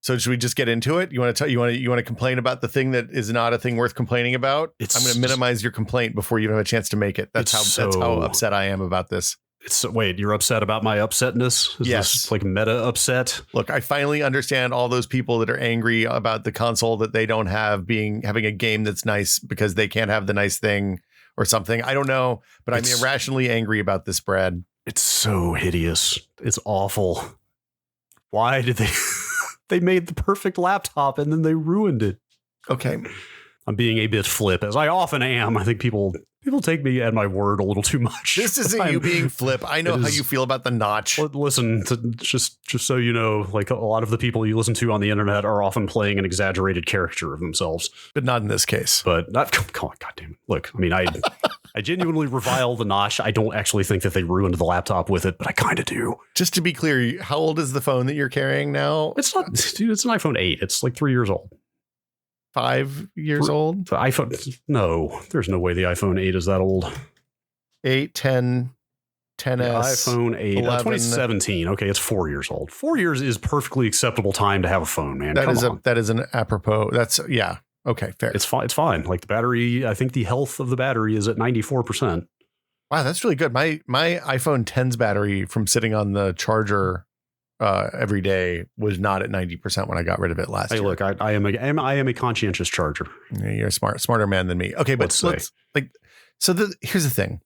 So should we just get into it? You want to complain about the thing that is not a thing worth complaining about? I'm going to minimize your complaint before you have a chance to make it. That's how upset I am about this. Wait, you're upset about my upsetness? Is yes. This like meta upset? Look, I finally understand all those people that are angry about the console that they don't have having a game that's nice because they can't have the nice thing or something. I don't know, but I'm irrationally angry about this, Brad. It's so hideous. It's awful. Why did they... They made the perfect laptop and then they ruined it. Okay. I'm being a bit flip, as I often am. I think people take me at my word a little too much. This isn't you being flip. I know how you feel about the notch. Listen, just so you know, like a lot of the people you listen to on the internet are often playing an exaggerated caricature of themselves. But not in this case. But not, come on, goddamn it. Look, I mean, I genuinely revile the notch. I don't actually think that they ruined the laptop with it, but I kind of do. Just to be clear, how old is the phone that you're carrying now? It's not, dude, it's an iPhone 8. It's like 3 years old. 5 years old? The iPhone, no, there's no way the iPhone 8 is that old. 8, 10, 10S. iPhone 8, 2017. Okay, it's 4 years old. 4 years is perfectly acceptable time to have a phone, man. That is an apropos. That's, yeah. Okay, fair. It's fine. It's fine. Like the battery, I think the health of the battery is at 94%. Wow, that's really good. My iPhone 10's battery from sitting on the charger every day was not at 90% when I got rid of it last year. Look, I am a conscientious charger. Yeah, you're a smarter man than me. Okay, but here's the thing.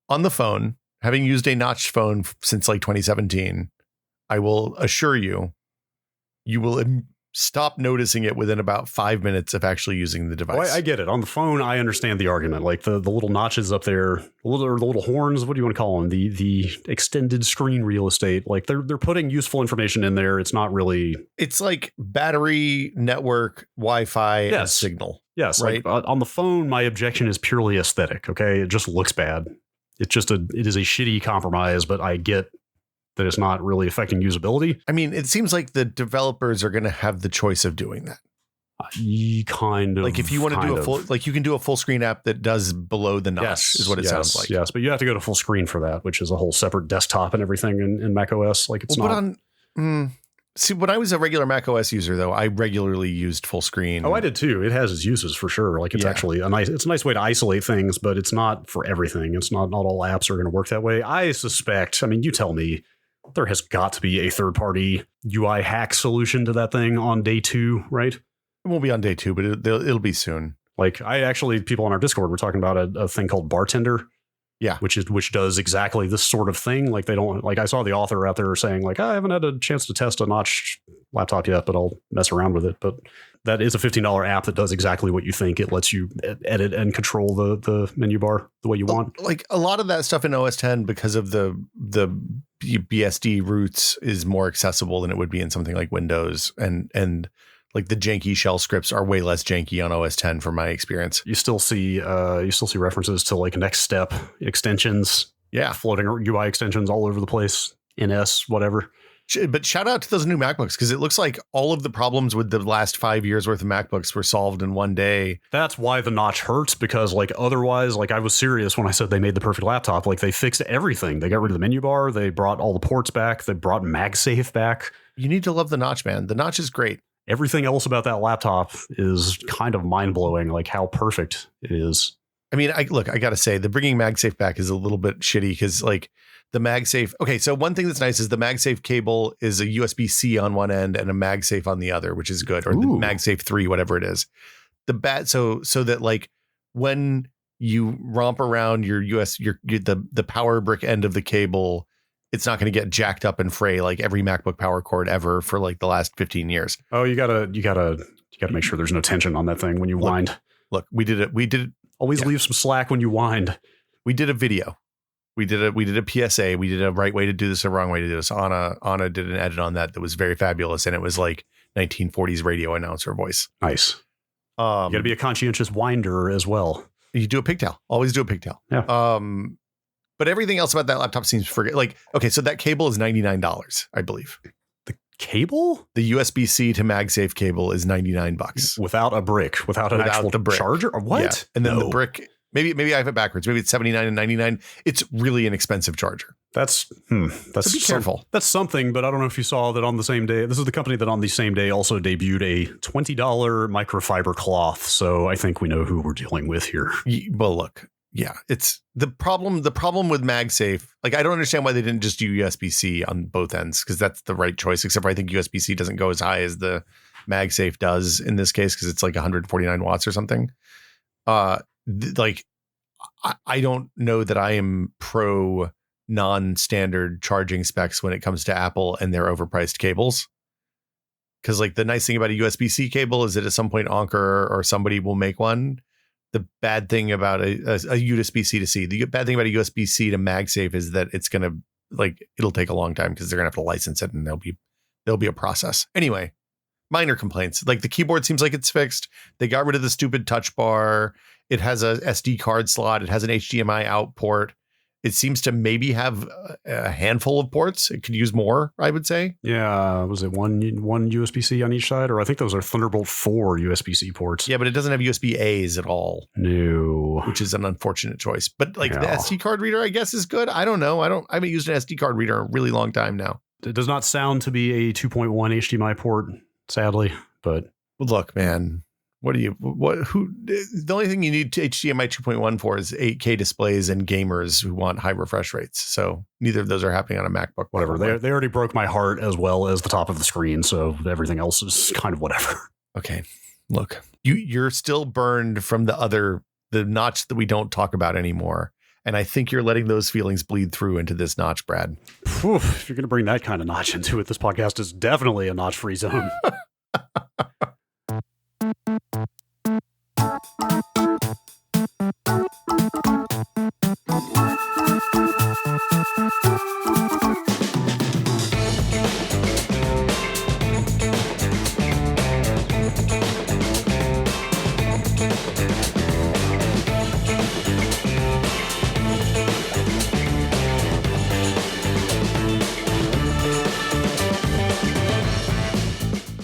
On the phone, having used a notched phone since like 2017, I will assure you, you will stop noticing it within about 5 minutes of actually using the device. Well, I get it. On the phone, I understand the argument. Like the little notches up there, the little horns, what do you want to call them? The extended screen real estate. Like they're putting useful information in there. It's not really... It's like battery, network, Wi-Fi, and signal. Yes. Right? Like, on the phone, my objection is purely aesthetic. Okay. It just looks bad. It is a shitty compromise, but I get that it's not really affecting usability. I mean, it seems like the developers are going to have the choice of doing that. Kind of. Like if you want to do you can do a full screen app that does below the notch is what it sounds like. Yes, but you have to go to full screen for that, which is a whole separate desktop and everything in Mac OS. Like it's not. See, when I was a regular Mac OS user, though, I regularly used full screen. Oh, I did too. It has its uses for sure. Like it's actually a nice way to isolate things, but it's not for everything. It's not all apps are going to work that way. I suspect. I mean, you tell me. There has got to be a third-party UI hack solution to that thing on day 2, right? It won't be on day 2, but it'll be soon. Like people on our Discord were talking about a thing called Bartender. Yeah, which does exactly this sort of thing. Like they don't like. I saw the author out there saying like, I haven't had a chance to test a notch laptop yet, but I'll mess around with it. But that is a $15 app that does exactly what you think. It lets you edit and control the menu bar the way you want. Like a lot of that stuff in OS 10 because of the BSD roots is more accessible than it would be in something like Windows, and like the janky shell scripts are way less janky on OS 10 from my experience. You still see references to like next step extensions. Yeah. Floating UI extensions all over the place. NS, whatever. But shout out to those new MacBooks, because it looks like all of the problems with the last 5 years worth of MacBooks were solved in one day. That's why the notch hurts, because like otherwise, like I was serious when I said they made the perfect laptop. Like they fixed everything. They got rid of the menu bar. They brought all the ports back. They brought MagSafe back. You need to love the notch, man. The notch is great. Everything else about that laptop is kind of mind blowing, like how perfect it is. I mean, I got to say the bringing MagSafe back is a little bit shitty because like the MagSafe. OK, so one thing that's nice is the MagSafe cable is a USB-C on one end and a MagSafe on the other, which is good. Or the MagSafe 3, whatever it is. So that like when you romp around the power brick end of the cable, it's not going to get jacked up and fray like every MacBook power cord ever for like the last 15 years. Oh, you gotta make sure there's no tension on that thing when you wind. Look, we did it. Always leave some slack when you wind. We did a video. We did a PSA. We did a right way to do this, a wrong way to do this. Anna did an edit on that was very fabulous, and it was like 1940s radio announcer voice. Nice. You got to be a conscientious winder as well. You do a pigtail. Always do a pigtail. Yeah. But everything else about that laptop seems like, okay, so that cable is $99, I believe. The cable? The USB-C to MagSafe cable is $99. Without a brick, without an actual charger? Or what? Yeah. And then the brick Maybe I have it backwards. Maybe it's $79 and $99. It's really an expensive charger. That's so be careful. That's something, but I don't know if you saw that on the same day. This is the company that on the same day also debuted a $20 microfiber cloth. So I think we know who we're dealing with here. Well, look, yeah, it's the problem. The problem with MagSafe, like I don't understand why they didn't just do USB-C on both ends, because that's the right choice. Except for I think USB-C doesn't go as high as the MagSafe does in this case because it's like 149 watts or something. Like I don't know that I am pro non-standard charging specs when it comes to Apple and their overpriced cables. Because like the nice thing about a USB-C cable is that at some point Anker or somebody will make one. The bad thing about a USB-C to C, the bad thing about a USB-C to MagSafe is that it's going to it'll take a long time because they're going to have to license it and there'll be a process. Anyway, minor complaints. Like the keyboard seems like it's fixed. They got rid of the stupid touch bar. It has a SD card slot. It has an HDMI out port. It seems to maybe have a handful of ports. It could use more, I would say. Yeah. Was it one USB-C on each side? Or I think those are Thunderbolt 4 USB-C ports. Yeah, but it doesn't have USB-As at all. No. Which is an unfortunate choice. But the SD card reader, I guess, is good. I don't know. I haven't used an SD card reader in a really long time now. It does not sound to be a 2.1 HDMI port, sadly. But look, man. The only thing you need HDMI 2.1 for is 8K displays and gamers who want high refresh rates. So neither of those are happening on a MacBook. Whatever. They already broke my heart as well as the top of the screen. So everything else is kind of whatever. Okay. Look, you're still burned from the notch that we don't talk about anymore. And I think you're letting those feelings bleed through into this notch, Brad. If you're going to bring that kind of notch into it, this podcast is definitely a notch-free zone.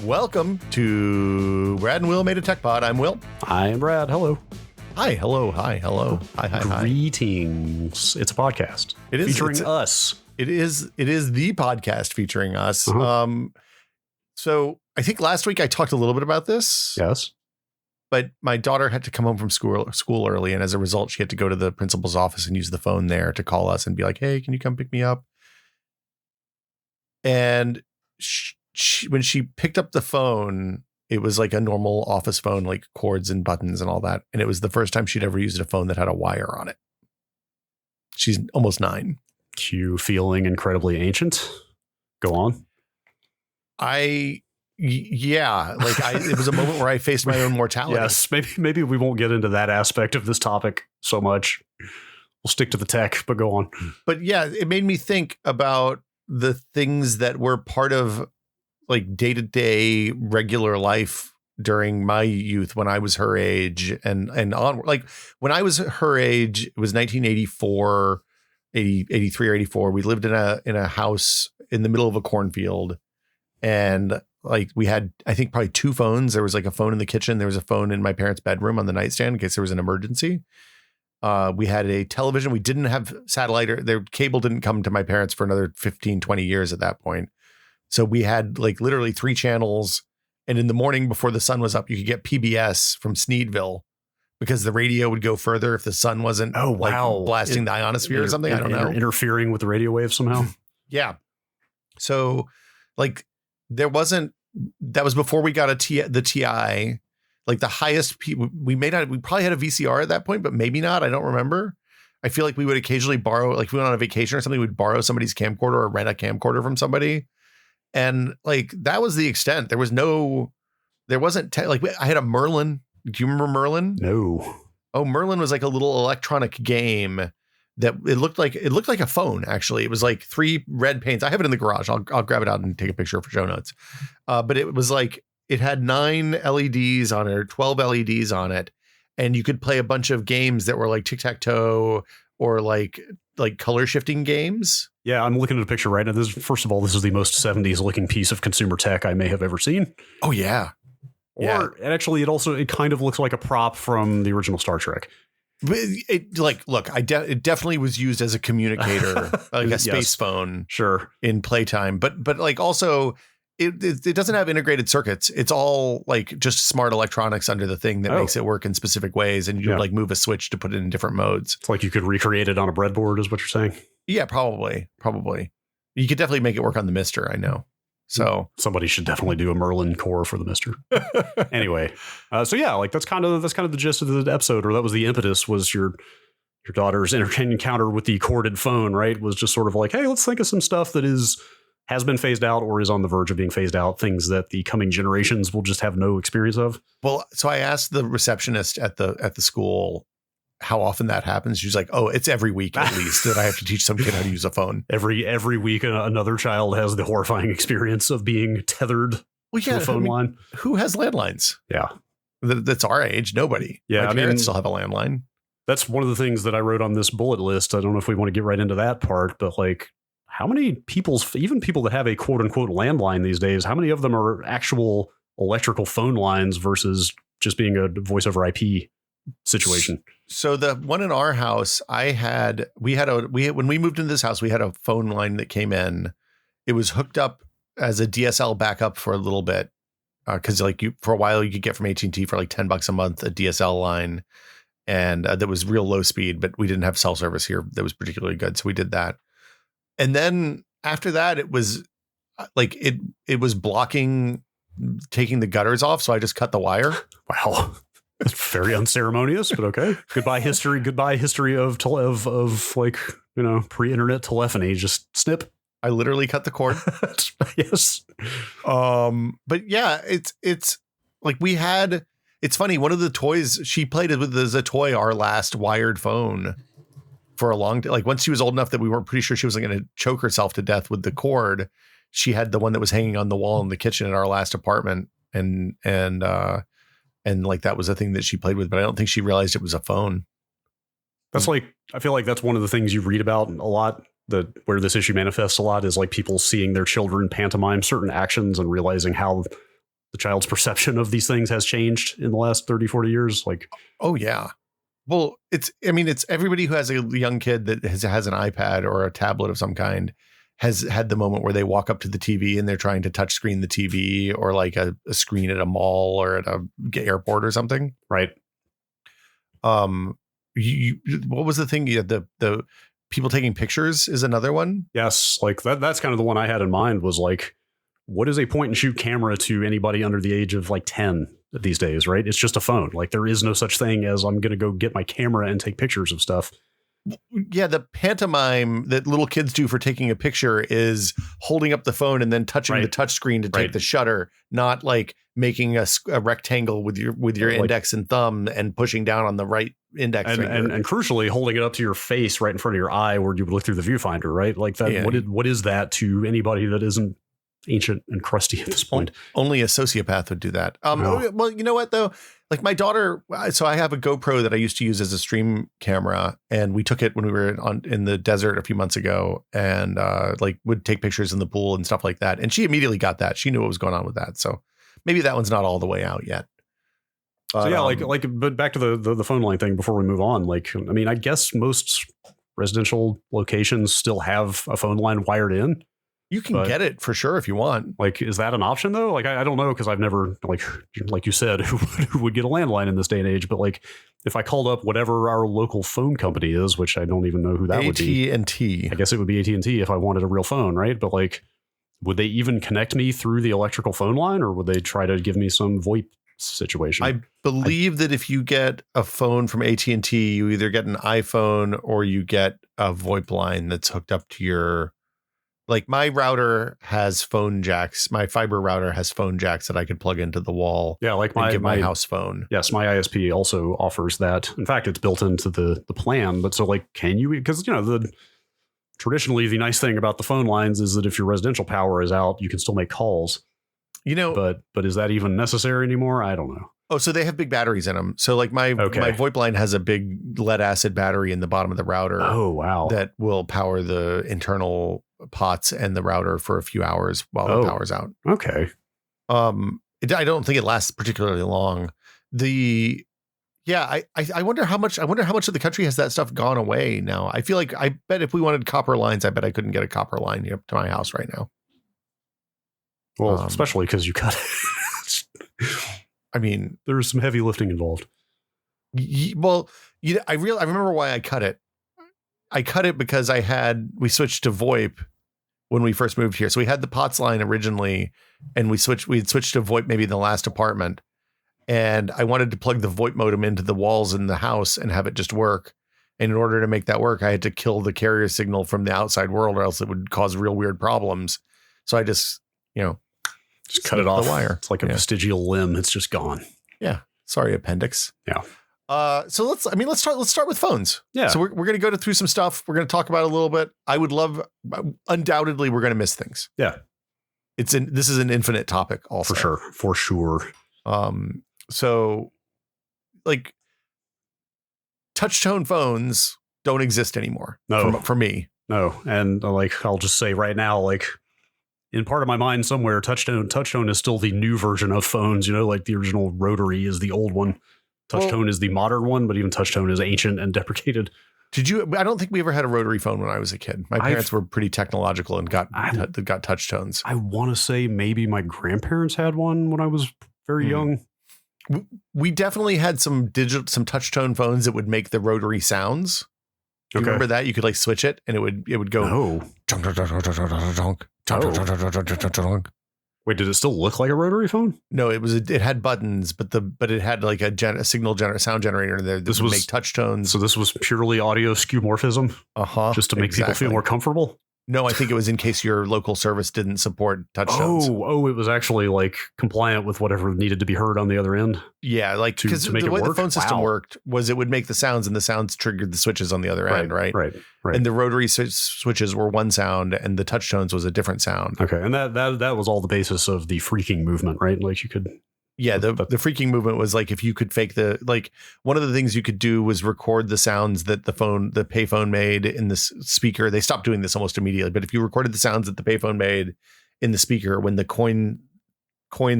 Welcome to Brad and Will Made a Tech Pod. I'm Will. I am Brad. Hello. Hi. Hello. Hi. Hello. Hi. Greetings. It's a podcast. It is featuring us. It is the podcast featuring us. Uh-huh. So I think last week I talked a little bit about this. Yes. But my daughter had to come home from school early, and as a result, she had to go to the principal's office and use the phone there to call us and be like, "Hey, can you come pick me up?" And when she picked up the phone, it was like a normal office phone, like cords and buttons and all that. And it was the first time she'd ever used a phone that had a wire on it. She's almost 9. Cue feeling incredibly ancient. Go on. It was a moment where I faced my own mortality. Yes, maybe we won't get into that aspect of this topic so much. We'll stick to the tech, but go on. But yeah, it made me think about the things that were part of like day-to-day regular life during my youth when I was her age and on. Like when I was her age, it was 1984, 83 or 84. We lived in a house in the middle of a cornfield, and like we had, I think, probably 2 phones. There was like a phone in the kitchen. There was a phone in my parents' bedroom on the nightstand in case there was an emergency. We had a television. We didn't have satellite, or their cable didn't come to my parents for another 15, 20 years at that point. So we had like literally 3 channels. And in the morning before the sun was up, you could get PBS from Sneedville because the radio would go further if the sun wasn't blasting the ionosphere or something. I don't know. Interfering with the radio wave somehow. Yeah. So like that was before we got the TI. Like the highest we probably had a VCR at that point, but maybe not. I don't remember. I feel like we would occasionally borrow, like if we went on a vacation or something, we'd borrow somebody's camcorder or rent a camcorder from somebody. And like, that was the extent. I had a Merlin. Do you remember Merlin? No. Oh, Merlin was like a little electronic game that it looked like a phone. Actually, it was like 3 red panes. I have it in the garage. I'll grab it out and take a picture for show notes. But it was like, it had 9 LEDs on it or 12 LEDs on it. And you could play a bunch of games that were like tic-tac-toe or like color shifting games. Yeah, I'm looking at a picture right now. First of all, this is the most 70s looking piece of consumer tech I may have ever seen. Oh, yeah. Or actually, it kind of looks like a prop from the original Star Trek. It definitely was used as a communicator, like a space phone, sure, in playtime. But like also, it doesn't have integrated circuits. It's all like just smart electronics under the thing that makes it work in specific ways, and you like move a switch to put it in different modes. It's like you could recreate it on a breadboard, is what you're saying? Yeah, probably. You could definitely make it work on the Mister. I know. So somebody should definitely do a Merlin core for the Mister. Anyway, so yeah, like that's kind of the gist of the episode, or that was the impetus, was your daughter's encounter with the corded phone, right? Was just sort of like, hey, let's think of some stuff that has been phased out or is on the verge of being phased out, things that the coming generations will just have no experience of. Well, so I asked the receptionist at the school how often that happens. She's like, oh, it's every week at least that I have to teach some kid how to use a phone. Every week another child has the horrifying experience of being tethered to a phone line. Who has landlines? Yeah. That's our age. Nobody. Yeah, My parents still have a landline. That's one of the things that I wrote on this bullet list. I don't know if we want to get right into that part, but like, how many even people that have a quote unquote landline these days, how many of them are actual electrical phone lines versus just being a voice over IP situation? So the one in our house, when we moved into this house, we had a phone line that came in. It was hooked up as a DSL backup for a little bit. Cause for a while you could get from AT&T for like $10 a month, a DSL line. And that was real low speed, but we didn't have cell service here that was particularly good. So we did that. And then after that, it was like, it was blocking, taking the gutters off. So I just cut the wire. Wow. Very unceremonious, but okay. Goodbye history of like, pre-internet telephony. Just snip. I literally cut the cord. Yes. But yeah, it's like it's funny. One of the toys she played with as a toy, our last wired phone for a long time. Like once she was old enough that we weren't pretty sure she was going to choke herself to death with the cord, she had the one that was hanging on the wall in the kitchen in our last apartment. And like that was a thing that she played with, but I don't think she realized it was a phone. That's like, I feel like that's one of the things you read about a lot, where this issue manifests a lot, is like people seeing their children pantomime certain actions and realizing how the child's perception of these things has changed in the last 30, 40 years. Like, oh yeah. Well, it's everybody who has a young kid that has an iPad or a tablet of some kind has had the moment where they walk up to the TV and they're trying to touch screen the TV, or like a screen at a mall or at a airport or something. Right. What was the thing? The people taking pictures is another one. Yes. Like that's kind of the one I had in mind, was like, what is a point and shoot camera to anybody under the age of like 10 these days, right? It's just a phone. Like there is no such thing as I'm going to go get my camera and take pictures of stuff. Yeah, the pantomime that little kids do for taking a picture is holding up the phone and then touching the touch screen to take the shutter, not like making a rectangle with your index and thumb and pushing down on the right index and crucially holding it up to your face right in front of your eye where you would look through the viewfinder, right? Like that. Yeah. What is that to anybody that isn't ancient and crusty at this point? Only a sociopath would do that. Well, you know what though? Like my daughter, so I have a GoPro that I used to use as a stream camera, and we took it when we were in the desert a few months ago, and like would take pictures in the pool and stuff like that. And she immediately got that. She knew what was going on with that. So maybe that one's not all the way out yet. So yeah, but back to the phone line thing before we move on. Like, I mean, I guess most residential locations still have a phone line wired in. You can get it for sure if you want. Like, is that an option though? Like, I don't know, because I've never, like you said, who would get a landline in this day and age? But like, if I called up whatever our local phone company is, which I don't even know who that would be. AT&T. I guess it would be AT&T if I wanted a real phone, right? But like, would they even connect me through the electrical phone line, or would they try to give me some VoIP situation? I believe that if you get a phone from AT&T, you either get an iPhone or you get a VoIP line that's hooked up to your. Like my router has phone jacks. My fiber router has phone jacks that I could plug into the wall. Yeah, like my house phone. Yes, my ISP also offers that. In fact, it's built into the plan. But so like, can you? Because traditionally the nice thing about the phone lines is that if your residential power is out, you can still make calls. But is that even necessary anymore? I don't know. Oh, so they have big batteries in them. So like my VoIP line has a big lead acid battery in the bottom of the router. Oh, wow. That will power the internal pots and the router for a few hours while the power's out. Okay. I don't think it lasts particularly long. Yeah, I wonder how much of the country has that stuff gone away now. I feel like, I bet if we wanted copper lines, I bet I couldn't get a copper line up to my house right now. Well, especially because you cut it. I mean, there was some heavy lifting involved. Well, I remember why I cut it. I cut it because we switched to VoIP when we first moved here. So we had the POTS line originally, and we had switched to VoIP maybe in the last apartment. And I wanted to plug the VoIP modem into the walls in the house and have it just work. And in order to make that work, I had to kill the carrier signal from the outside world, or else it would cause real weird problems. So I just cut it off. The wire. It's like a vestigial limb. It's just gone. Yeah. Sorry, appendix. Yeah. So let's start with phones. Yeah. So we're going to go through some stuff. We're going to talk about it a little bit. I would love, undoubtedly, we're going to miss things. Yeah. This is an infinite topic also. For sure. So like touch tone phones don't exist anymore. No, for me. No. And like, I'll just say right now, like in part of my mind somewhere, touch tone is still the new version of phones, like the original rotary is the old one. Touch tone is the modern one, but even touch tone is ancient and deprecated. I don't think we ever had a rotary phone when I was a kid. My parents were pretty technological and got touch tones. I want to say maybe my grandparents had one when I was very young. We definitely had some touch tone phones that would make the rotary sounds. Do you remember that? You could like switch it and it would go. No. Wait, did it still look like a rotary phone? No, it had buttons, but it had like a sound generator in there that would make touch tones. So this was purely audio skeuomorphism? Just to make people feel more comfortable? No, I think it was in case your local service didn't support touch tones. Oh, it was actually like compliant with whatever needed to be heard on the other end. Yeah, like because the way the phone system worked was it would make the sounds and the sounds triggered the switches on the other end, right? Right. And the rotary switches were one sound and the touch tones was a different sound. Okay, and that was all the basis of the freaking movement, right? Like you could... Yeah, the freaking movement was like if you could fake one of the things you could do was record the sounds that the payphone made in the speaker. They stopped doing this almost immediately, but if you recorded the sounds that the payphone made in the speaker when the coin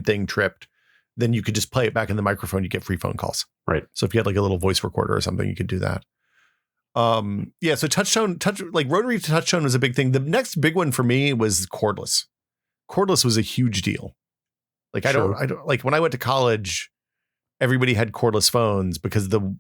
thing tripped, then you could just play it back in the microphone. You get free phone calls. Right. So if you had like a little voice recorder or something, you could do that. Yeah. So rotary to touch tone was a big thing. The next big one for me was cordless. Cordless was a huge deal. Like I don't like when I went to college, everybody had cordless phones because the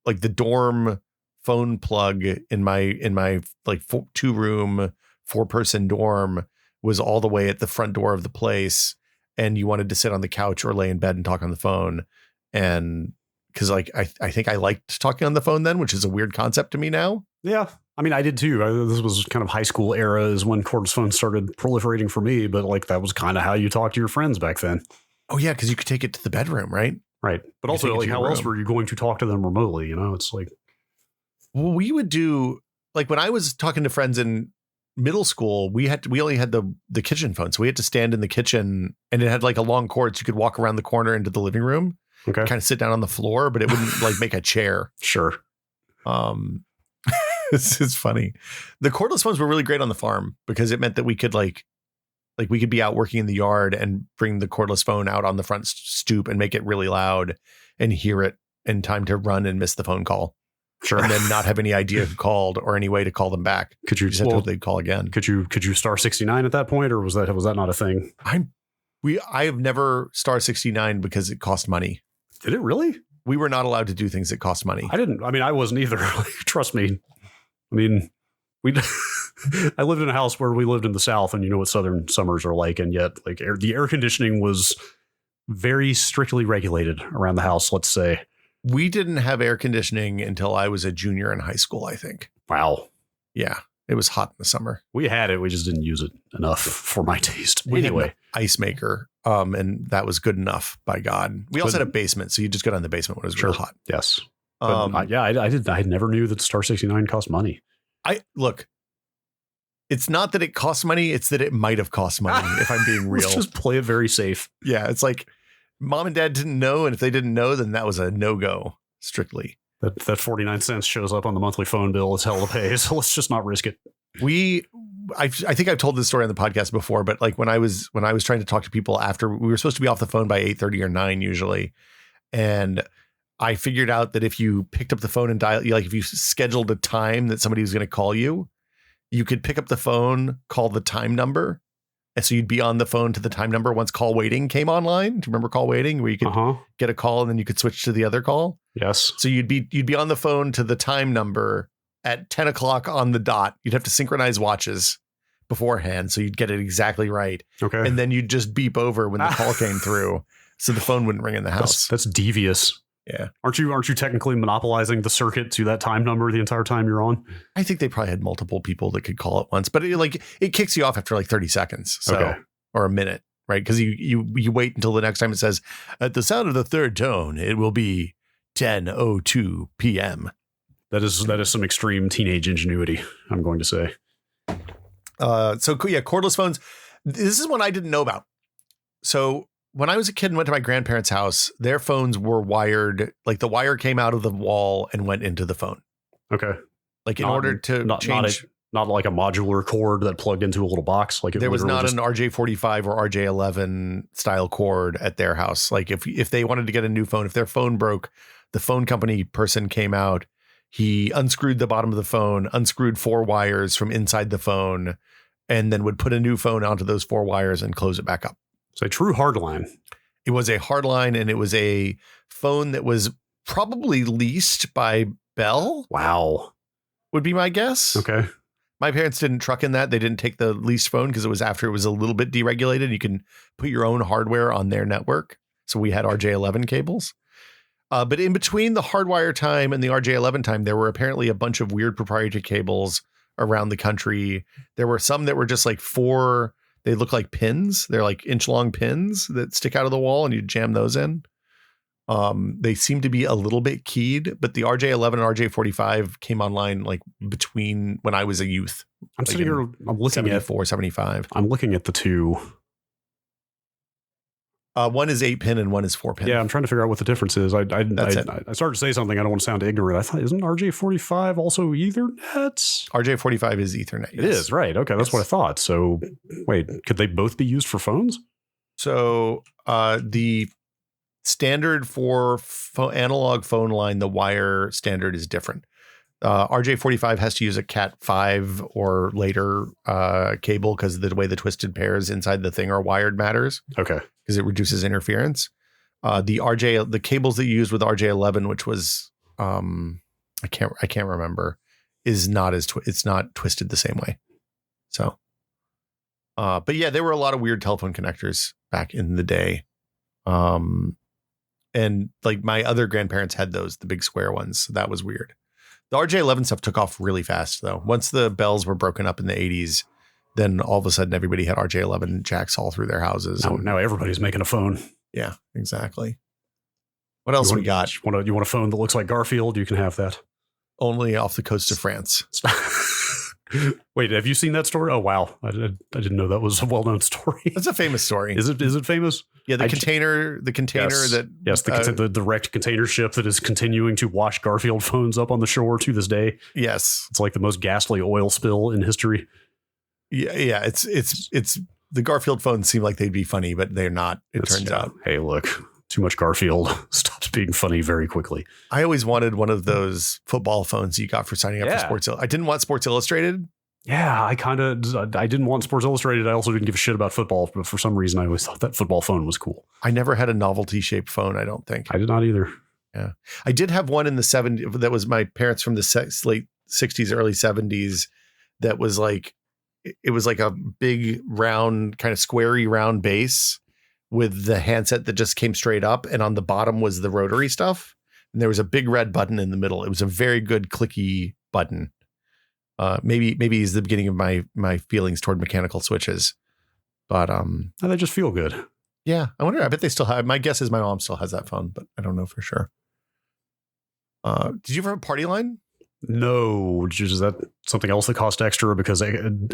dorm phone plug in my like 2-room 4-person dorm was all the way at the front door of the place, and you wanted to sit on the couch or lay in bed and talk on the phone, and because like I think I liked talking on the phone then, which is a weird concept to me now. Yeah. I mean, I did too. This was kind of high school era is when cordless phones started proliferating for me, but like that was kind of how you talked to your friends back then. Oh yeah, because you could take it to the bedroom, right? Right. But also like how else were you going to talk to them remotely? It's like... Well, we would do like when I was talking to friends in middle school, we only had the kitchen phone. So we had to stand in the kitchen and it had like a long cord so you could walk around the corner into the living room. Okay. Kind of sit down on the floor, but it wouldn't like make a chair. Sure. It's funny. The cordless phones were really great on the farm because it meant that we could like we could be out working in the yard and bring the cordless phone out on the front stoop and make it really loud and hear it in time to run and miss the phone call. Sure. And then not have any idea who called or any way to call them back. Could you just hope they'd call again? Could you star 69 at that point, or was that not a thing? I have never star 69 because it cost money. Did it really? We were not allowed to do things that cost money. I wasn't either. Trust me. I mean, I lived in a house where we lived in the South, and you know what Southern summers are like, and yet like the air conditioning was very strictly regulated around the house. Let's say we didn't have air conditioning until I was a junior in high school, I think. Wow. Yeah, it was hot in the summer. We had it, we just didn't use it enough for my taste. Anyway, had an ice maker, and that was good enough. By God, we also had a basement, so you just go down in the basement when it was real hot. Yes. But I never knew that Star 69 cost money. Look, it's not that it costs money. It's that it might have cost money if I'm being real. Let's just play it very safe. Yeah. It's like mom and dad didn't know. And if they didn't know, then that was a no-go strictly. That 49 cents shows up on the monthly phone bill is hell to pay. So let's just not risk it. I think I've told this story on the podcast before, but like when I was trying to talk to people after we were supposed to be off the phone by 8:30 or 9 usually. And I figured out that if you picked up the phone and dial, like if you scheduled a time that somebody was going to call you, you could pick up the phone, call the time number. And so you'd be on the phone to the time number once call waiting came online. Do you remember call waiting, where you could get a call and then you could switch to the other call? Yes. So you'd be on the phone to the time number at 10 o'clock on the dot. You'd have to synchronize watches beforehand, so you'd get it exactly right. Okay. And then you'd just beep over when the call came through, so the phone wouldn't ring in the house. That's devious. Yeah. Aren't you technically monopolizing the circuit to that time number the entire time you're on? I think they probably had multiple people that could call at once, but it kicks you off after like 30 seconds. So, or a minute, right? Because you wait until the next time it says, at the sound of the third tone, it will be 10:02 p.m. That is some extreme teenage ingenuity, I'm going to say. Cordless phones. This is one I didn't know about. So when I was a kid and went to my grandparents' house, their phones were wired, like the wire came out of the wall and went into the phone. Okay. Like in order to change. Not like a modular cord that plugged into a little box. Like there was not an RJ45 or RJ11 style cord at their house. Like if they wanted to get a new phone, if their phone broke, the phone company person came out. He unscrewed the bottom of the phone, unscrewed 4 wires from inside the phone, and then would put a new phone onto those 4 wires and close it back up. So a true hardline. It was a hardline, and it was a phone that was probably leased by Bell. Wow. Would be my guess. Okay. My parents didn't truck in that. They didn't take the leased phone because it was after it was a little bit deregulated. You can put your own hardware on their network. So we had RJ11 cables. But in between the hardwire time and the RJ11 time, there were apparently a bunch of weird proprietary cables around the country. There were some that were just like 4, they look like pins. They're like inch-long pins that stick out of the wall, and you jam those in. They seem to be a little bit keyed, but the RJ11 and RJ45 came online like between when I was a youth. I'm sitting here, I'm looking 74, 75. I'm looking at the two. One is 8-pin and one is 4-pin. Yeah, I'm trying to figure out what the difference is. I started to say something. I don't want to sound ignorant. I thought, isn't RJ45 also Ethernet? RJ45 is Ethernet. Yes. It is, right. Okay, that's what I thought. So, wait, could they both be used for phones? So, the standard for analog phone line, the wire standard is different. RJ45 has to use a Cat5 or later cable because the way the twisted pairs inside the thing are wired matters. Okay. Because it reduces interference. The cables that you use with RJ11, which was I can't remember, is not it's not twisted the same way. So, but yeah, there were a lot of weird telephone connectors back in the day. And like my other grandparents had those, the big square ones. So that was weird. The RJ11 stuff took off really fast, though. Once the bells were broken up in the 80s, then all of a sudden everybody had RJ11 jacks all through their houses. Now everybody's making a phone. Yeah, exactly. What else we got? You want a phone that looks like Garfield? You can have that. Only off the coast of France. Wait, have you seen that story? Oh, wow. I didn't know that was a well-known story. That's a famous story. Is it famous? Yeah, the container yes, the direct container ship that is continuing to wash Garfield phones up on the shore to this day. Yes. It's like the most ghastly oil spill in history. Yeah, it's the Garfield phones seem like they'd be funny, but they're not, it turns out. Hey, look, too much Garfield stops being funny very quickly. I always wanted one of those football phones you got for signing up for Sports Illustrated. I didn't want Sports Illustrated. Yeah, I didn't want Sports Illustrated. I also didn't give a shit about football, but for some reason I always thought that football phone was cool. I never had a novelty shaped phone, I don't think. I did not either. Yeah. I did have one in the 70s that was my parents from the late 60s, early 70s that was like, it was like a big round, kind of squarey round base with the handset that just came straight up. And on the bottom was the rotary stuff. And there was a big red button in the middle. It was a very good clicky button. Maybe is the beginning of my feelings toward mechanical switches, but they just feel good. Yeah, I wonder. I bet they still have. My guess is my mom still has that phone, but I don't know for sure. Did you ever have a party line? No. Is that something else that cost extra? Because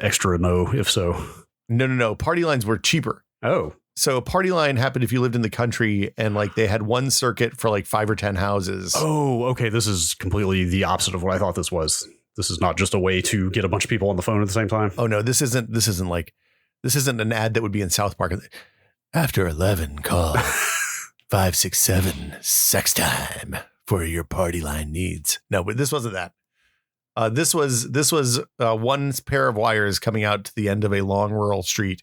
extra, no. If so, no. Party lines were cheaper. Oh. So a party line happened if you lived in the country and like they had one circuit for like 5 or 10 houses. Oh, okay. This is completely the opposite of what I thought this was. This is not just a way to get a bunch of people on the phone at the same time. Oh no, this isn't an ad that would be in South Park. After 11, call 567 sex time for your party line needs. No, but this wasn't that. This was one pair of wires coming out to the end of a long rural street,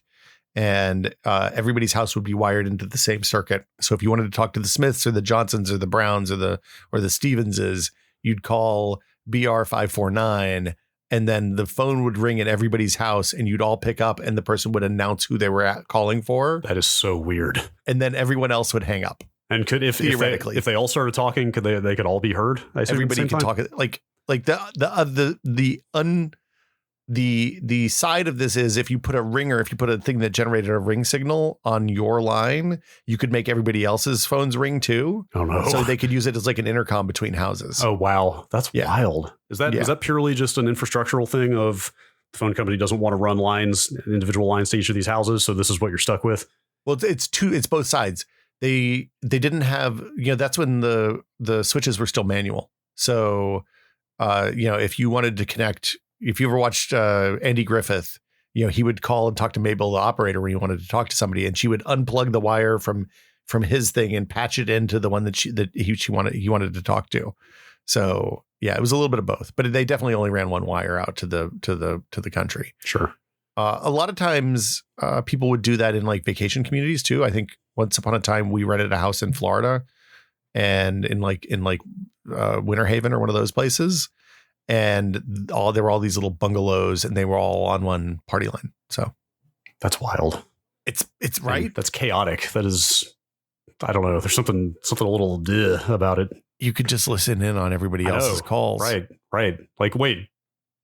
and everybody's house would be wired into the same circuit. So if you wanted to talk to the Smiths or the Johnsons or the Browns or the Stevenses, you'd call BR 549, and then the phone would ring at everybody's house, and you'd all pick up, and the person would announce who they were calling for. That is so weird. And then everyone else would hang up. And could if they all started talking, could they could all be heard? Everybody could talk like the side of this is if you put a thing that generated a ring signal on your line, you could make everybody else's phones ring too. Oh no. So they could use it as like an intercom between houses. Oh wow. That's wild. Is that purely just an infrastructural thing of the phone company doesn't want to run individual lines to each of these houses, so this is what you're stuck with? Well, it's both sides. They didn't have, that's when the switches were still manual. So if you wanted to connect, if you ever watched Andy Griffith, he would call and talk to Mabel, the operator, when he wanted to talk to somebody, and she would unplug the wire from his thing and patch it into the one that he wanted to talk to. So yeah, it was a little bit of both, but they definitely only ran one wire out to the country. Sure. A lot of times people would do that in like vacation communities too. I think once upon a time we rented a house in Florida, and in Winter Haven or one of those places, and there were all these little bungalows, and they were all on one party line. So that's wild. It's right. That's chaotic. That is, I don't know. There's something a little about it. You could just listen in on everybody else's calls. Right. Like, wait,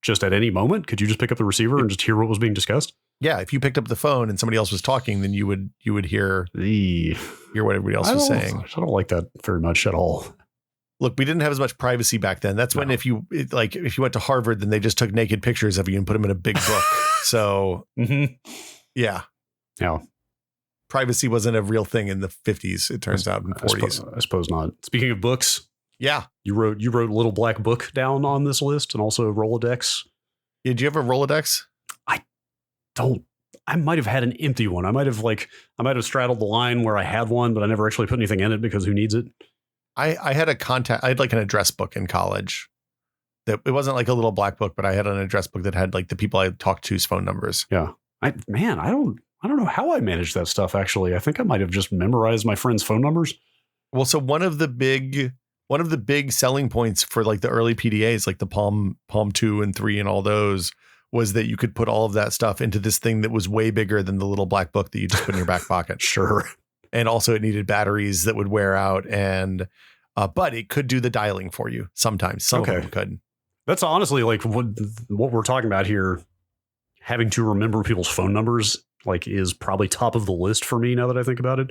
just at any moment, could you just pick up the receiver and just hear what was being discussed? Yeah. If you picked up the phone and somebody else was talking, then you would hear what everybody else was saying. I don't like that very much at all. Look, we didn't have as much privacy back then. That's when if you went to Harvard, then they just took naked pictures of you and put them in a big book. So yeah. Privacy wasn't a real thing in the 50s. It turns out in 40s. I suppose not. Speaking of books. Yeah. You wrote a little black book down on this list, and also Rolodex. Yeah, do you have a Rolodex? I might have had an empty one. I might have straddled the line where I had one, but I never actually put anything in it because who needs it? I had like an address book in college. That it wasn't like a little black book, but I had an address book that had like the people I talked to's phone numbers. Yeah. I don't know how I managed that stuff. Actually, I think I might have just memorized my friends' phone numbers. Well, so one of the big selling points for like the early PDAs, like the Palm 2 and 3 and all those, was that you could put all of that stuff into this thing that was way bigger than the little black book that you just put in your back pocket. Sure. And also it needed batteries that would wear out, and but it could do the dialing for you sometimes. Some of them could. That's honestly like what we're talking about here. Having to remember people's phone numbers like is probably top of the list for me now that I think about it.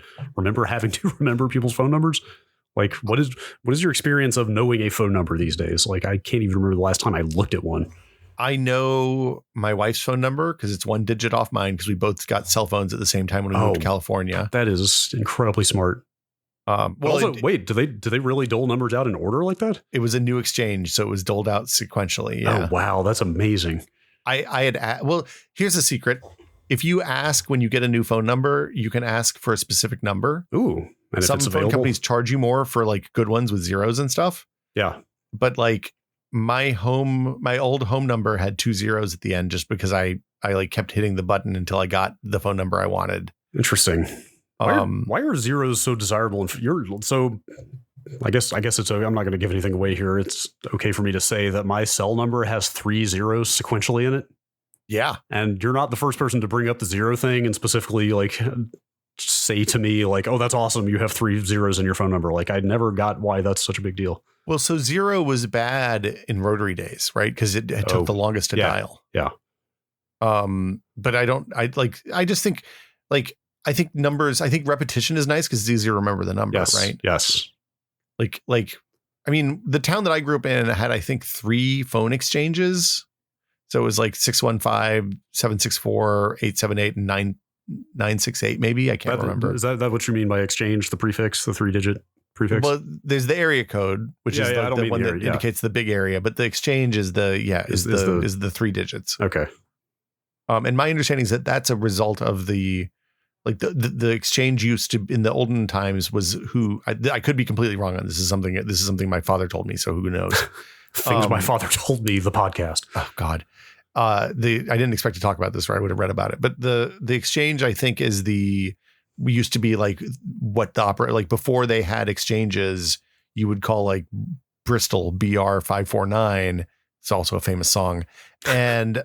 Having to remember people's phone numbers. Like what is your experience of knowing a phone number these days? Like I can't even remember the last time I looked at one. I know my wife's phone number because it's one digit off mine, because we both got cell phones at the same time when we moved to California. That is incredibly smart. Wait, do they really dole numbers out in order like that? It was a new exchange, so it was doled out sequentially. Yeah. Oh wow, that's amazing. Here's a secret. If you ask when you get a new phone number, you can ask for a specific number. Ooh, and some phone companies charge you more for like good ones with zeros and stuff. Yeah, but like my old home number had 2 zeros at the end, just because I like kept hitting the button until I got the phone number I wanted. Interesting. Why are zeros so desirable? I guess it's okay. I'm not going to give anything away here. It's okay for me to say that my cell number has 3 zeros sequentially in it. Yeah. And you're not the first person to bring up the zero thing and specifically like say to me like, oh, that's awesome. You have 3 zeros in your phone number. Like I never got why that's such a big deal. Well, so 0 was bad in rotary days, right? Because it took the longest to dial. Yeah. But I think numbers, I think repetition is nice because it's easier to remember the number, right? Yes. I mean, the town that I grew up in had, I think, 3 phone exchanges. So it was like 615, 764, 878, and 968, maybe. I can't remember. Is that what you mean by exchange, the prefix, the 3-digit prefix? Well, there's the area code, which is the one that indicates the big area, but the exchange is the 3 digits. Okay. And my understanding is that that's a result of the Like the exchange used to in the olden times was who I could be completely wrong on. This is something my father told me. So who knows? Things my father told me, the podcast. Oh God. I didn't expect to talk about this, or I would have read about it. But the exchange, I think, we used to be like what the opera, like before they had exchanges, you would call like Bristol BR549. It's also a famous song. And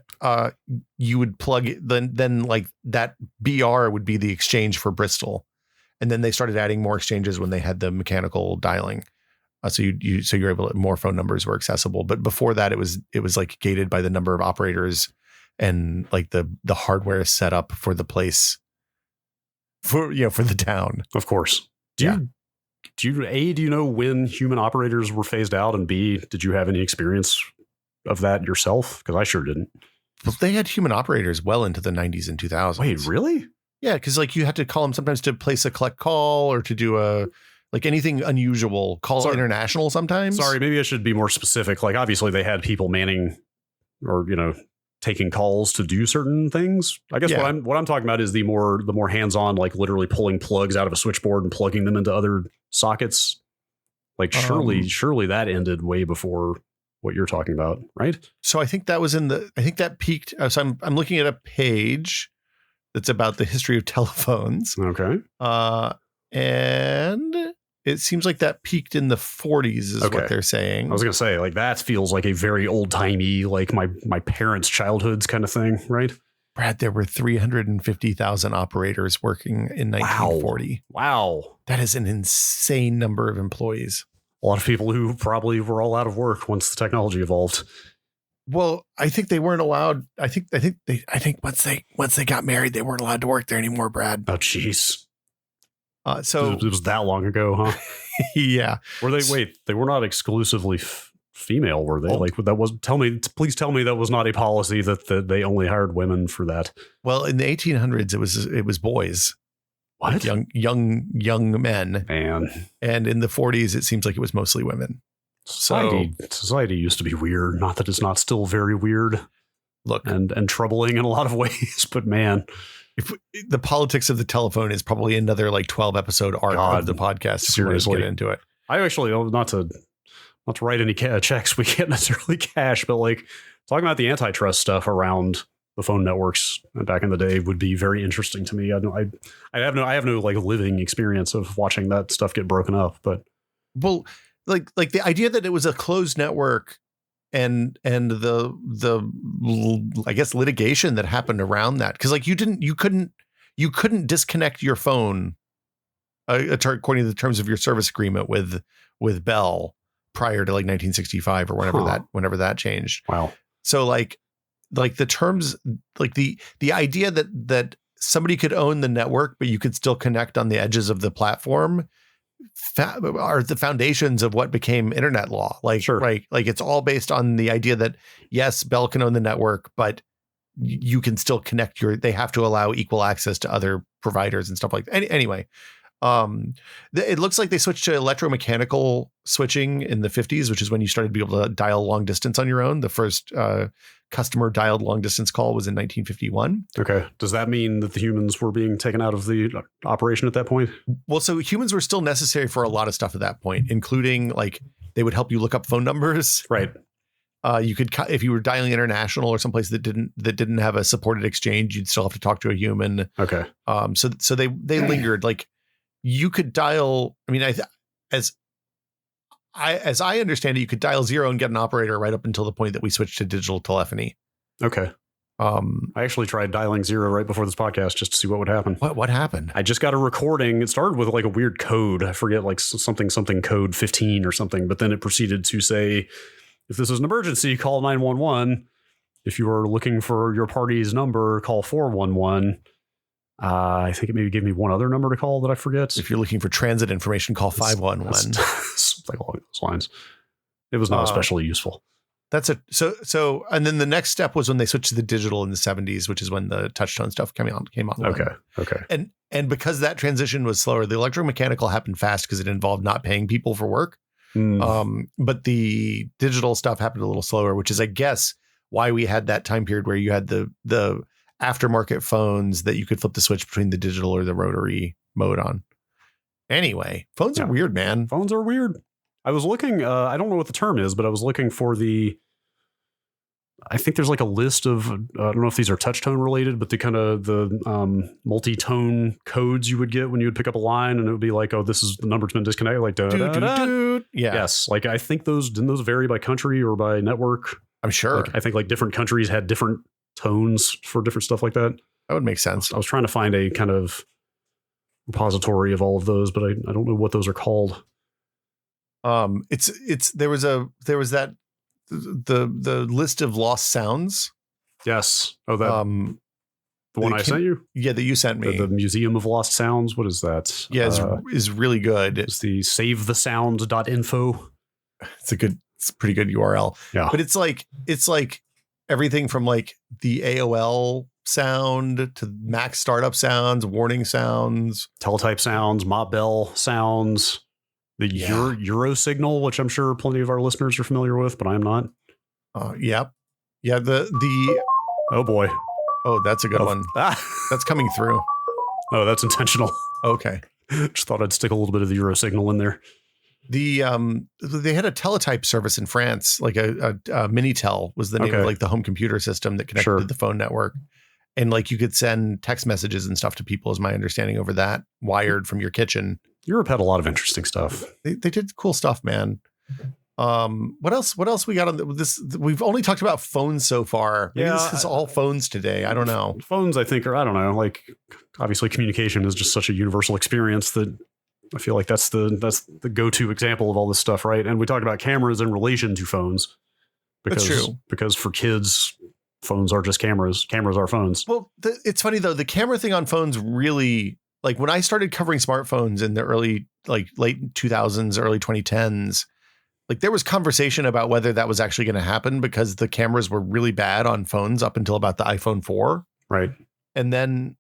you would plug it, then like that BR would be the exchange for Bristol. And then they started adding more exchanges when they had the mechanical dialing. So you're able to, more phone numbers were accessible. But before that, it was like gated by the number of operators and like the hardware set up for the place for the town. Of course. Do you know when human operators were phased out, and B, did you have any experience of that yourself? Because I sure didn't. Well, they had human operators well into the 90s and 2000s. Wait, really? Yeah, because like you had to call them sometimes to place a collect call or to do like anything unusual. International sometimes. Sorry, maybe I should be more specific. Like obviously they had people manning or taking calls to do certain things. I guess what I'm talking about is the more hands-on, like literally pulling plugs out of a switchboard and plugging them into other sockets. Like surely that ended way before what you're talking about, right? So I think that was I think that peaked. So I'm looking at a page that's about the history of telephones. Okay. And it seems like that peaked in the 40s is what they're saying. I was going to say, like, that feels like a very old-timey, like my parents' childhoods kind of thing, right? Brad, there were 350,000 operators working in 1940. Wow. That is an insane number of employees. A lot of people who probably were all out of work once the technology evolved. Well, I think they weren't allowed. I think once they got married, they weren't allowed to work there anymore, Brad. Oh, jeez. So it was that long ago, huh? Yeah. Were they? Wait, they were not exclusively female, were they? Like that was. Please tell me that was not a policy that they only hired women for that. Well, in the 1800s, it was boys. What? Like young men. Man. And in the 40s, it seems like it was mostly women. Society used to be weird. Not that it's not still very weird. Look, and troubling in a lot of ways, but man. The politics of the telephone is probably another like 12 episode arc of the podcast. Seriously, get into it. I actually not to write any checks we can't necessarily cash, but like talking about the antitrust stuff around the phone networks back in the day would be very interesting to me. I have no like living experience of watching that stuff get broken up, but like the idea that it was a closed network. And the I guess litigation that happened around that, because like you couldn't disconnect your phone according to the terms of your service agreement with Bell prior to like 1965 or whenever that changed. Wow. So like the terms, like the idea that somebody could own the network but you could still connect on the edges of the platform are the foundations of what became internet law. Like, sure. Right. Like it's all based on the idea that yes, Bell can own the network, but you can still connect they have to allow equal access to other providers and stuff like that. Anyway, it looks like they switched to electromechanical switching in the 50s, which is when you started to be able to dial long distance on your own. The first customer dialed long distance call was in 1951. Okay. Does that mean that the humans were being taken out of the operation at that point? Well, so humans were still necessary for a lot of stuff at that point, including like they would help you look up phone numbers. Right. You could, if you were dialing international or someplace that didn't have a supported exchange, you'd still have to talk to a human. Okay. So they lingered. Like you could dial. I mean, as I understand it, you could dial 0 and get an operator right up until the point that we switched to digital telephony. Okay. I actually tried dialing 0 right before this podcast just to see what would happen. What happened? I just got a recording. It started with like a weird code. I forget, like something code 15 or something. But then it proceeded to say, if this is an emergency, call 911. If you are looking for your party's number, call 411. I think it maybe gave me one other number to call that I forget. If you're looking for transit information, call 511. Something along those lines. It was not especially useful. That's it. So, and then the next step was when they switched to the digital in the 70s, which is when the touchtone stuff came on. Okay. And because that transition was slower, the electromechanical happened fast because it involved not paying people for work. But the digital stuff happened a little slower, which is, I guess, why we had that time period where you had the aftermarket phones that you could flip the switch between the digital or the rotary mode on. Anyway, phones are weird, man. Phones are weird. I was looking, I don't know what the term is, but I was looking for I think there's like a list of, I don't know if these are touch-tone related, but the multi-tone codes you would get when you would pick up a line, and it would be like, oh, this is the number's been disconnected. Like, Yeah. Yes. Like, I think didn't those vary by country or by network? I'm sure. Like, I think like different countries had different tones for different stuff like that. That would make sense. I was trying to find a kind of repository of all of those, but I don't know what those are called. There was that the list of lost sounds. Yes. Oh, that the one I sent you? Yeah, that you sent me. The Museum of Lost Sounds. What is that? Yeah, is really good. It's the savethesound.info. It's a pretty good URL. Yeah. But it's like everything from like the AOL sound to Mac startup sounds, warning sounds, teletype sounds, Mott Bell sounds, the Euro signal, which I'm sure plenty of our listeners are familiar with, but I'm not. Yep. Yeah. The oh boy. Oh, that's a good one. That's coming through. Oh, that's intentional. Okay. Just thought I'd stick a little bit of the Euro signal in there. They had a teletype service in France, like a Minitel was the name of like the home computer system that connected to the phone network. And like you could send text messages and stuff to people, is my understanding, over that, wired from your kitchen. Europe had a lot of interesting stuff. They did cool stuff, man. What else we got on this? We've only talked about phones so far. Maybe this is all phones today. I don't know. Phones, I think, I don't know. Like, obviously communication is just such a universal experience that I feel like that's the go-to example of all this stuff, right? And we talked about cameras in relation to phones. That's true. Because for kids, phones are just cameras. Cameras are phones. Well, it's funny though. The camera thing on phones really, like when I started covering smartphones in the late 2000s, early 2010s, like there was conversation about whether that was actually going to happen because the cameras were really bad on phones up until about the iPhone 4. Right. And then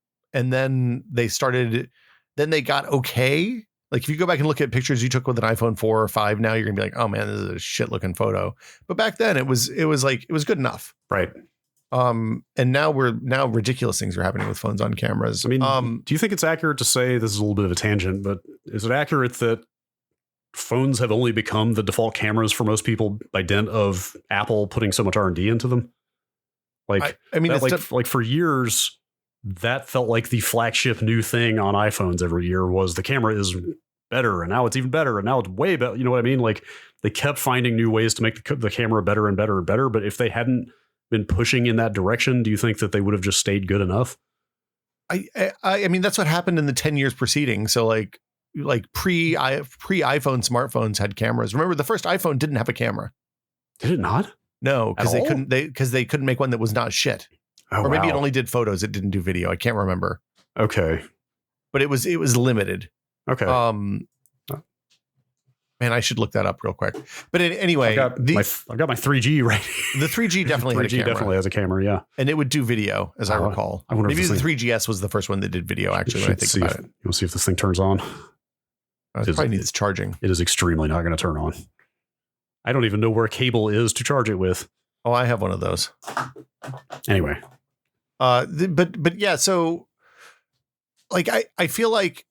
they got okay. Like if you go back and look at pictures you took with an iPhone 4 or 5 now, you're gonna be like, oh man, this is a shit looking photo. But back then it was good enough. Right. And now ridiculous things are happening with phones on cameras. I mean, do you think it's accurate to say, this is a little bit of a tangent, but is it accurate that phones have only become the default cameras for most people by dint of Apple putting so much R&D into them? Like, I mean, like for years, that felt like the flagship new thing on iPhones every year was the camera is better, and now it's even better, and now it's way better. You know what I mean? Like they kept finding new ways to make the camera better and better and better. But if they hadn't been pushing in that direction, do you think that they would have just stayed good enough? I mean, that's what happened in the 10 years preceding. So like pre iPhone smartphones had cameras. Remember, the first iPhone didn't have a camera. Did it not? No, because they couldn't make one that was not shit. Oh, or maybe it only did photos. It didn't do video. I can't remember. Okay. But it was limited. Okay. Man, I should look that up real quick. But anyway, I've got my 3G right. The 3G definitely had a camera. Definitely has a camera, yeah. And it would do video, as I recall. I wonder maybe the 3GS was the first one that did video, actually, when I think about it. We'll see if this thing turns on. It probably needs charging. It is extremely not going to turn on. I don't even know where a cable is to charge it with. Oh, I have one of those. Anyway. But yeah, so like I feel like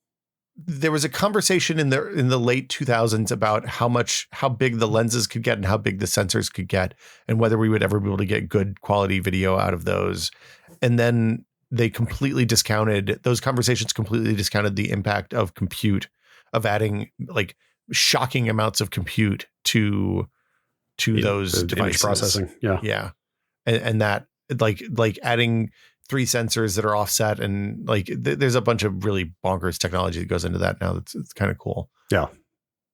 there was a conversation in the late 2000s about how big the lenses could get and how big the sensors could get and whether we would ever be able to get good quality video out of those. And then those conversations completely discounted the impact of compute, of adding like shocking amounts of compute to those devices. Processing. Yeah. Yeah. And that like adding 3 sensors that are offset, and like there's a bunch of really bonkers technology that goes into that now. It's kind of cool. Yeah.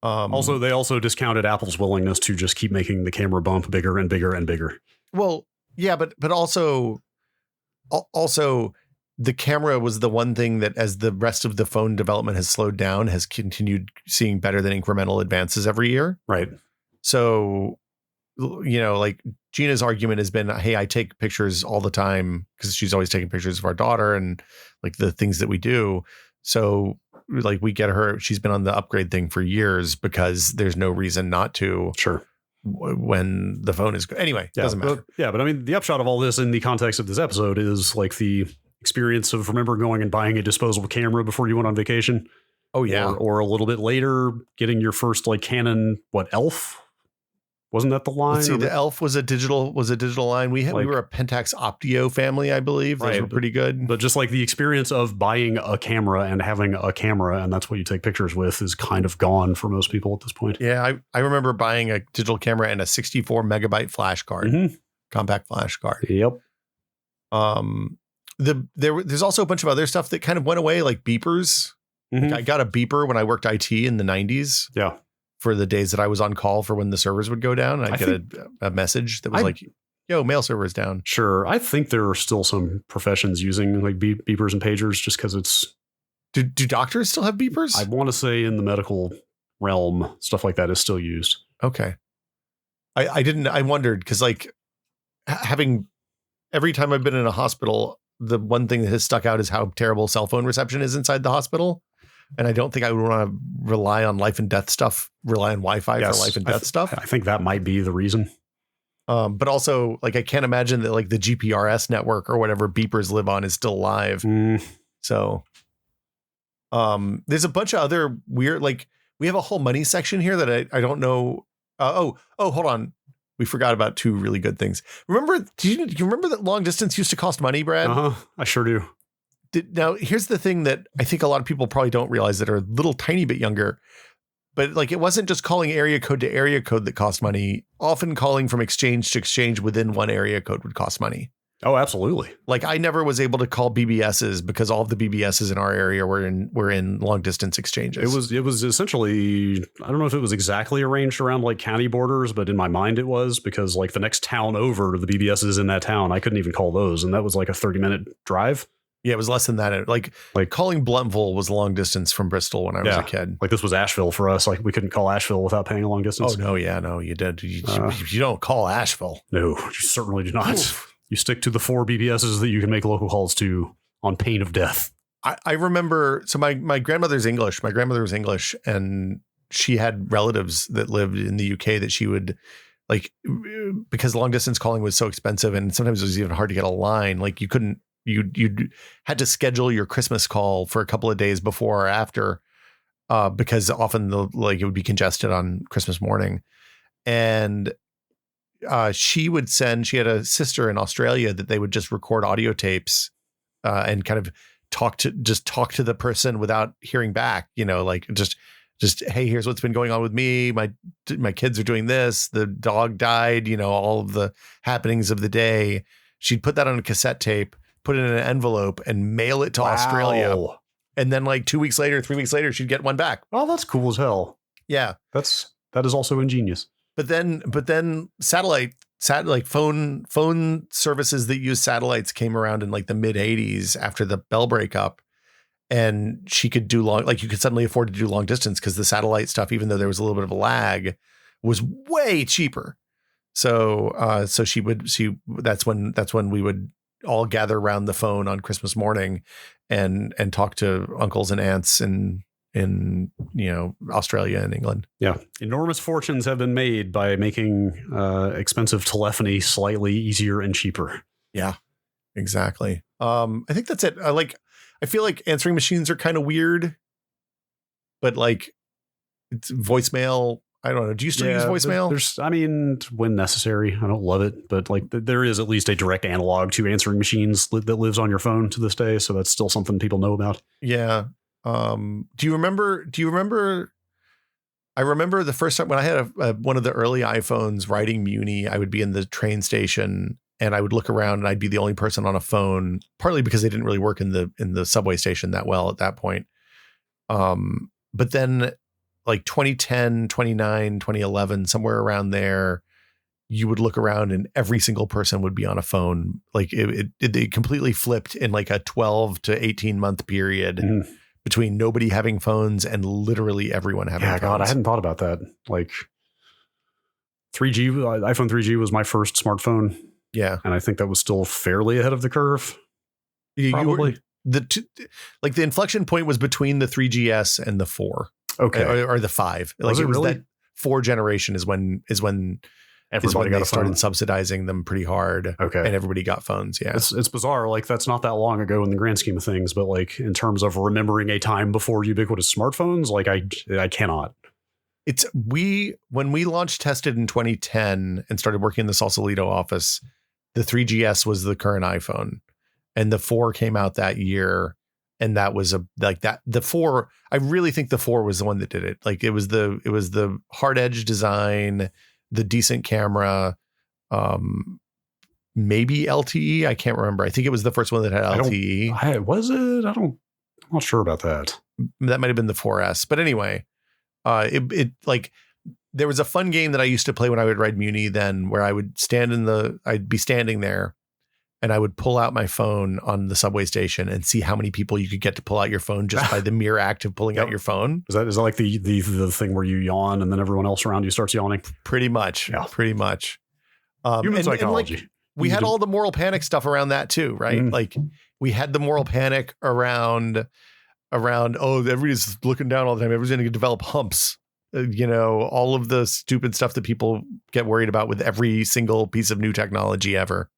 Also, they also discounted Apple's willingness to just keep making the camera bump bigger and bigger and bigger. Well, yeah, but also the camera was the one thing that, as the rest of the phone development has slowed down, has continued seeing better than incremental advances every year. Right. So, you know, like Gina's argument has been, hey, I take pictures all the time because she's always taking pictures of our daughter and like the things that we do. So like we get her, she's been on the upgrade thing for years because there's no reason not to. Sure. when the phone is good. Anyway, doesn't matter. But I mean, the upshot of all this in the context of this episode is like the experience of remember going and buying a disposable camera before you went on vacation. Oh yeah. Or a little bit later getting your first like Canon, Elf? Wasn't that the line? Let's see, the Elf was a digital line. We were a Pentax Optio family, I believe. Those were pretty good. But just like the experience of buying a camera and having a camera, and that's what you take pictures with, is kind of gone for most people at this point. Yeah, I remember buying a digital camera and a 64 megabyte flash card, compact flash card. Yep. There's also a bunch of other stuff that kind of went away, like beepers. Like I got a beeper when I worked IT in the 90s. Yeah. For the days that I was on call for when the servers would go down. I'd get a message that was like, yo, mail server's down. Sure. I think there are still some professions using like beepers and pagers just because it's... Do doctors still have beepers? I want to say in the medical realm, stuff like that is still used. Okay. I wondered because like having... Every time I've been in a hospital, the one thing that has stuck out is how terrible cell phone reception is inside the hospital. And I don't think I would want to rely on life and death stuff, rely on Wi-Fi for life and death stuff. I think that might be the reason. But also, like, I can't imagine that like the GPRS network or whatever beepers live on is still alive. So there's a bunch of other weird, like we have a whole money section here that I don't know. Hold on. We forgot about two really good things. Do you remember that long distance used to cost money, Brad? I sure do. Now, here's the thing that I think a lot of people probably don't realize that are a little tiny bit younger, but like it wasn't just calling area code to area code that cost money. Often calling from exchange to exchange within one area code would cost money. Oh, absolutely. Like I never was able to call BBSs because all of the BBSs in our area were in long distance exchanges. It was essentially, I don't know if it was exactly arranged around like county borders, but in my mind it was, because like the next town over, the BBSs in that town, I couldn't even call those. And that was like a 30-minute drive. Yeah, it was less than that. Like calling Bluntville was long distance from Bristol when I was a kid. Like this was Asheville for us. Like we couldn't call Asheville without paying a long distance. Oh, no. Yeah, no, you did. You don't call Asheville. No, you certainly do not. Oof. You stick to the 4 BBSs that you can make local calls to on pain of death. I remember, so my grandmother's English. My grandmother was English, and she had relatives that lived in the UK that she would, like, because long distance calling was so expensive and sometimes it was even hard to get a line. Like you couldn't, you had to schedule your Christmas call for a couple of days before or after, because often it would be congested on Christmas morning. And she had a sister in Australia that they would just record audio tapes and kind of talk to the person without hearing back, like just, hey, here's what's been going on with me. My kids are doing this. The dog died, all of the happenings of the day. She'd put that on a cassette tape, put it in an envelope and mail it to Australia. And then like 2 weeks later, 3 weeks later, she'd get one back. Oh, that's cool as hell. Yeah. That is also ingenious. But then satellite phone services that use satellites came around in like the mid 80s after the Bell breakup. And she could do you could suddenly afford to do long distance because the satellite stuff, even though there was a little bit of a lag, was way cheaper. So that's when we would all gather around the phone on Christmas morning and talk to uncles and aunts in Australia and England. Yeah. Enormous fortunes have been made by making expensive telephony slightly easier and cheaper. Yeah, exactly. I think that's it. I feel like answering machines are kind of weird, but like it's voicemail. I don't know. Do you still use voicemail? When necessary. I don't love it, but like there is at least a direct analog to answering machines that lives on your phone to this day. So that's still something people know about. Yeah. Do you remember? I remember the first time when I had one of the early iPhones riding Muni, I would be in the train station and I would look around and I'd be the only person on a phone, partly because they didn't really work in the subway station that well at that point. But then like 2010, 2009, 2011, somewhere around there, you would look around and every single person would be on a phone. Like it completely flipped in like a 12 to 18 month period between nobody having phones and literally everyone having phones. God, I hadn't thought about that. Like 3G, iPhone 3G was my first smartphone. Yeah. And I think that was still fairly ahead of the curve. Probably. The inflection point was between the 3GS and the 4. Okay. Or the 5. Was it really? 4 generation is when they started subsidizing them pretty hard. Okay. And everybody got phones. Yeah. It's bizarre. Like, that's not that long ago in the grand scheme of things, but like in terms of remembering a time before ubiquitous smartphones, like I cannot. When we launched tested in 2010 and started working in the Sausalito office, the 3GS was the current iPhone, and the 4 came out that year. And that was the 4. I really think the 4 was the one that did it. Like, it was the hard edge design, the decent camera, maybe LTE. I can't remember. I think it was the first one that had LTE. Was it? I'm not sure about that. That might've been the 4S, but anyway, it like, there was a fun game that I used to play when I would ride Muni then, where I would I'd be standing there and I would pull out my phone on the subway station and see how many people you could get to pull out your phone just by the mere act of pulling out your phone. Is that like the thing where you yawn and then everyone else around you starts yawning? Pretty much. Yeah. Pretty much. Human psychology. And like, we had all the moral panic stuff around that too, right? Mm. Like, we had the moral panic around, everybody's looking down all the time. Everybody's going to develop humps. All of the stupid stuff that people get worried about with every single piece of new technology ever.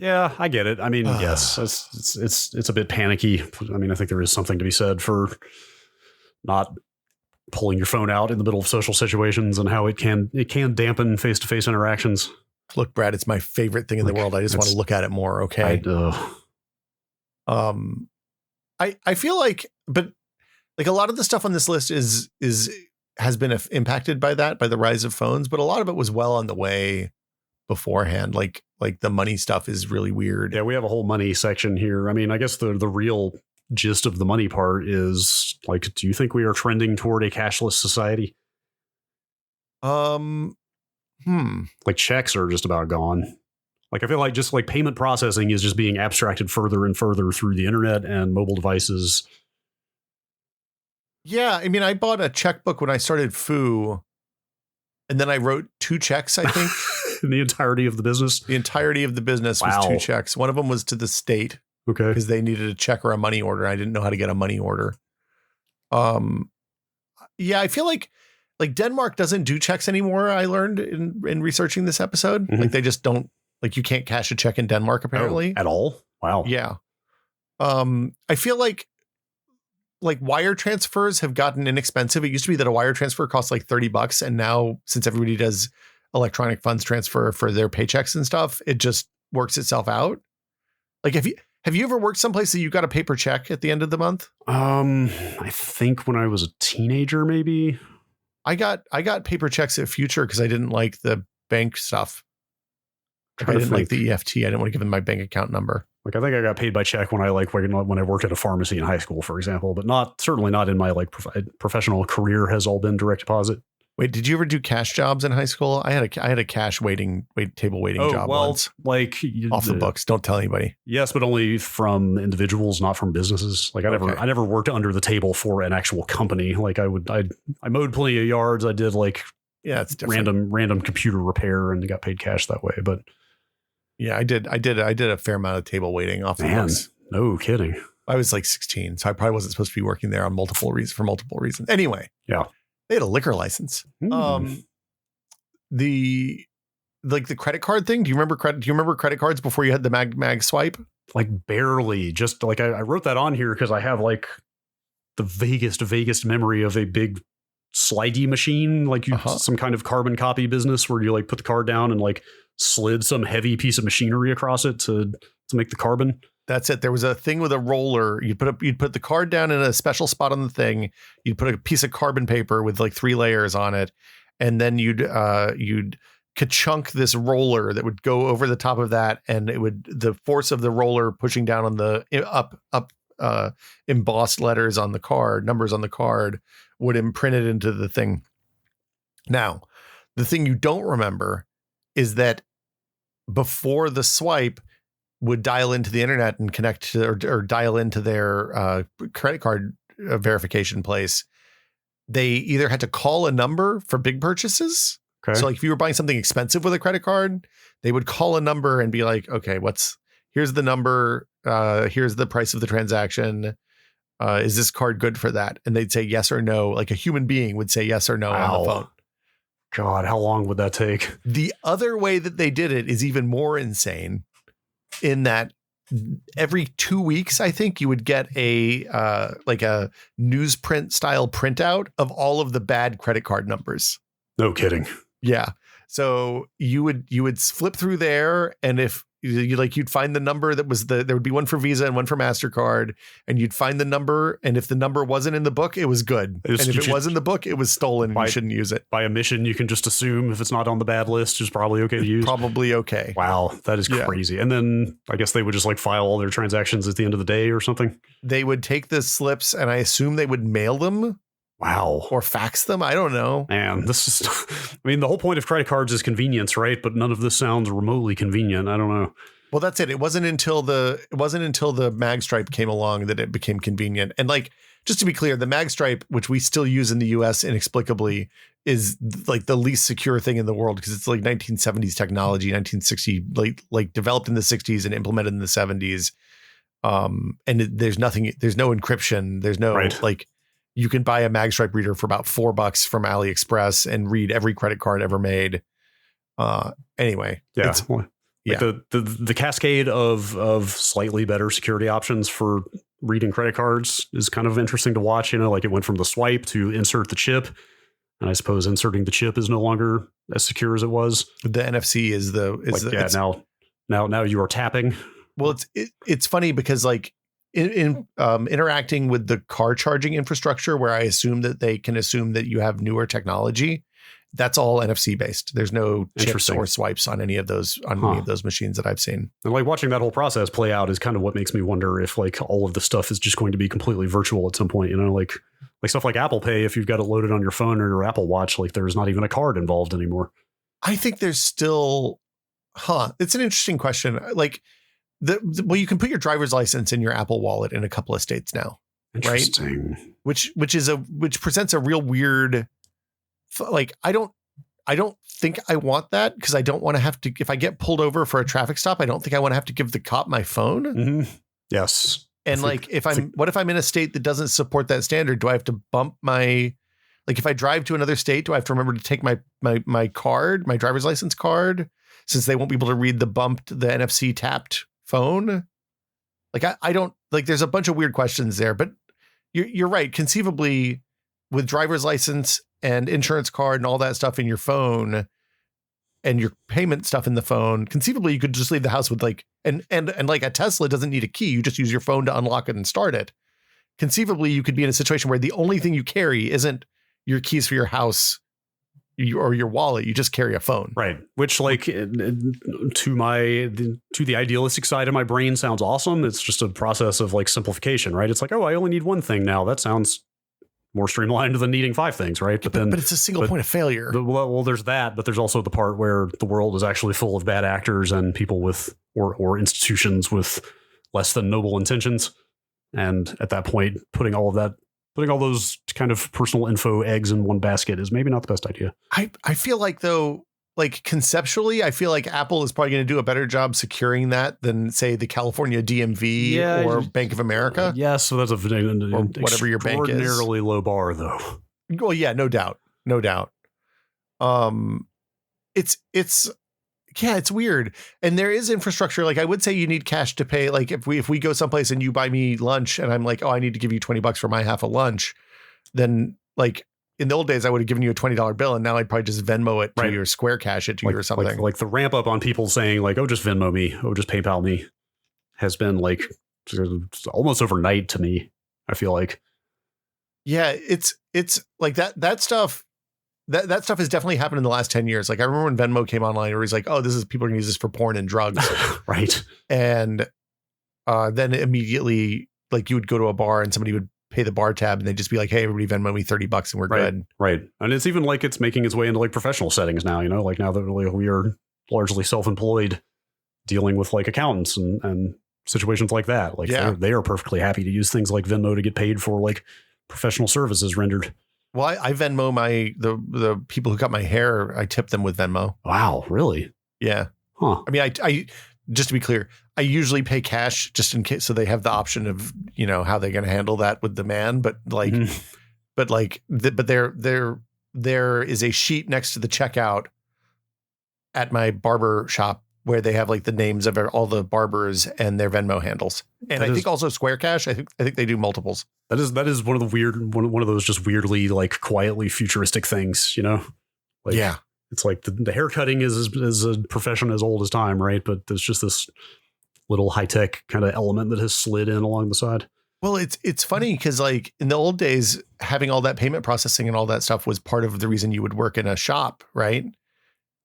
Yeah, I get it. I mean, yes, it's a bit panicky. I mean, I think there is something to be said for not pulling your phone out in the middle of social situations and how it can dampen face-to-face interactions. Look, Brad, it's my favorite thing in the world. I just want to look at it more. Okay. I feel like, but like, a lot of the stuff on this list has been impacted by the rise of phones, but a lot of it was well on the way beforehand. Like the money stuff is really weird. Yeah, we have a whole money section here. I mean, I guess the real gist of the money part is, like, do you think we are trending toward a cashless society? Like, checks are just about gone. Like, I feel like just like payment processing is just being abstracted further and further through the internet and mobile devices. Yeah, I mean, I bought a checkbook when I started Foo, and then I wrote 2 checks, I think. The entirety of the business? The entirety of the business was 2 checks. One of them was to the state. Okay. Because they needed a check or a money order. I didn't know how to get a money order. Yeah, I feel like Denmark doesn't do checks anymore, I learned in researching this episode. Mm-hmm. Like, they just don't, like, you can't cash a check in Denmark, apparently. At all? Wow. Yeah. I feel like wire transfers have gotten inexpensive. It used to be that a wire transfer costs like $30, and now, since everybody does electronic funds transfer for their paychecks and stuff, it just works itself out. Like, have you ever worked someplace that you got a paper check at the end of the month? I think when I was a teenager, maybe. I got paper checks at Future because I didn't like the bank stuff. I didn't like the EFT. I didn't want to give them my bank account number. Like, I think I got paid by check when I worked at a pharmacy in high school, for example, but certainly not in my professional career has all been direct deposit. Wait, did you ever do cash jobs in high school? I had a cash table waiting job once. Like, off the books. Don't tell anybody. Yes, but only from individuals, not from businesses. Like, I never worked under the table for an actual company. Like, I mowed plenty of yards. I did it's random computer repair and got paid cash that way. But yeah, I did a fair amount of table waiting off the books. No kidding. I was like 16, so I probably wasn't supposed to be working there for multiple reasons. Anyway. Yeah. They had a liquor license. The credit card thing. Do you remember credit cards before you had the mag swipe? Like, barely. Just like I wrote that on here because I have like the vaguest memory of a big slidey machine, like some kind of carbon copy business where you like put the card down and like slid some heavy piece of machinery across it to make the carbon. That's it. There was a thing with a roller. You'd put the card down in a special spot on the thing. You'd put a piece of carbon paper with like 3 layers on it, and then you'd ka-chunk this roller that would go over the top of that, and the force of the roller pushing down on the embossed letters on the card, numbers on the card, would imprint it into the thing. Now, the thing you don't remember is that before the swipe would dial into the internet and connect to or dial into their credit card verification place, they either had to call a number for big purchases. Okay. So like if you were buying something expensive with a credit card, they would call a number and be like, okay, here's the number. Here's the price of the transaction. Is this card good for that? And they'd say yes or no. Like a human being would say yes or no on the phone. God, how long would that take? The other way that they did it is even more insane, in that every 2 weeks, I think, you would get a newsprint style printout of all of the bad credit card numbers. No kidding. Yeah. So you would flip through there, and if you'd find the number that was there would be one for Visa and one for MasterCard, and you'd find the number, and if the number wasn't in the book, it was good. And if it was in the book, it was stolen and you shouldn't use it. By omission, you can just assume if it's not on the bad list, it's probably okay to use. Probably okay. Wow, that is crazy. And then I guess they would just like file all their transactions at the end of the day or something. They would take the slips, and I assume they would mail them. Wow. Or fax them. I don't know. Man, this is, I mean, the whole point of credit cards is convenience, right? But none of this sounds remotely convenient. I don't know. Well, that's it. It wasn't until the mag stripe came along that it became convenient. And like, just to be clear, the mag stripe, which we still use in the US inexplicably, is like the least secure thing in the world, because it's like 1970s technology, 1960, like developed in the 60s and implemented in the 70s. And there's no encryption. There's no like, you can buy a magstripe reader for about $4 from AliExpress and read every credit card ever made. Anyway, yeah. Like the cascade of slightly better security options for reading credit cards is kind of interesting to watch. You know, like it went from the swipe to insert the chip, and I suppose inserting the chip is no longer as secure as it was. The NFC is now you are tapping. Well, it's funny because like in interacting with the car charging infrastructure, where I assume that they can assume that you have newer technology, that's all NFC based. There's no chips or swipes on any of those any of those machines that I've seen. And like watching that whole process play out is kind of what makes me wonder if like all of the stuff is just going to be completely virtual at some point. You know, like stuff like Apple Pay, if you've got it loaded on your phone or your Apple Watch, like there's not even a card involved anymore. I think there's still, it's an interesting question. Like you can put your driver's license in your Apple Wallet in a couple of states now, interesting. Right? Which presents a real weird. Like, I don't think I want that, because I don't want to have to, if I get pulled over for a traffic stop, I don't think I want to have to give the cop my phone. Mm-hmm. Yes. And what if I'm in a state that doesn't support that standard? Do I have to bump if I drive to another state, do I have to remember to take my card, my driver's license card, since they won't be able to read the NFC tapped phone? Like, I don't, like, there's a bunch of weird questions there, but you're right. Conceivably, with driver's license and insurance card and all that stuff in your phone and your payment stuff in the phone, conceivably you could just leave the house with like, and like a Tesla doesn't need a key. You just use your phone to unlock it and start it. Conceivably, you could be in a situation where the only thing you carry isn't your keys for your house or your wallet. You just carry a phone. Right. Which, like, to the idealistic side of my brain sounds awesome. It's just a process of like simplification, right? It's like, oh, I only need one thing now. That sounds more streamlined than needing 5 things, right? But it's a single point of failure. Well, there's that, but there's also the part where the world is actually full of bad actors and people with or institutions with less than noble intentions. And at that point, putting all those kind of personal info eggs in one basket is maybe not the best idea. I feel like, though, like conceptually, I feel like Apple is probably going to do a better job securing that than, say, the California DMV or Bank of America. Yes, so that's or whatever your bank is. Extraordinarily low bar, though. Well, yeah, no doubt. It's weird. And there is infrastructure. Like, I would say you need cash to pay. Like, if we go someplace and you buy me lunch and I'm like, oh, I need to give you $20 for my half of lunch, then like, in the old days, I would have given you a $20 bill, and now I'd probably just Venmo it to you or Square Cash it to you or something. Like the ramp up on people saying like, oh, just Venmo me, oh, just PayPal me, has been like almost overnight to me, I feel like. Yeah, it's like that stuff. That stuff has definitely happened in the last 10 years. Like, I remember when Venmo came online, where he's like, oh, people are going to use this for porn and drugs. Right. And then immediately, like, you would go to a bar and somebody would pay the bar tab and they'd just be like, hey, everybody Venmo me $30 and we're good. Right. And it's even like it's making its way into like professional settings now, you know, like now that we are largely self-employed dealing with like accountants and situations like that. Like they are perfectly happy to use things like Venmo to get paid for like professional services rendered. Well, I Venmo the people who cut my hair. I tip them with Venmo. Wow. Really? Yeah. Huh. I mean, I just to be clear, I usually pay cash just in case, so they have the option of, how they're going to handle that with demand. But like, there is a sheet next to the checkout at my barber shop where they have like the names of all the barbers and their Venmo handles. And I think also Square Cash. I think they do multiples. That is one of the weird, one of those just weirdly, like, quietly futuristic things, Like, yeah. It's like the haircutting is a profession as old as time, right? But there's just this little high-tech kind of element that has slid in along the side. Well, it's funny because, like, in the old days, having all that payment processing and all that stuff was part of the reason you would work in a shop, right?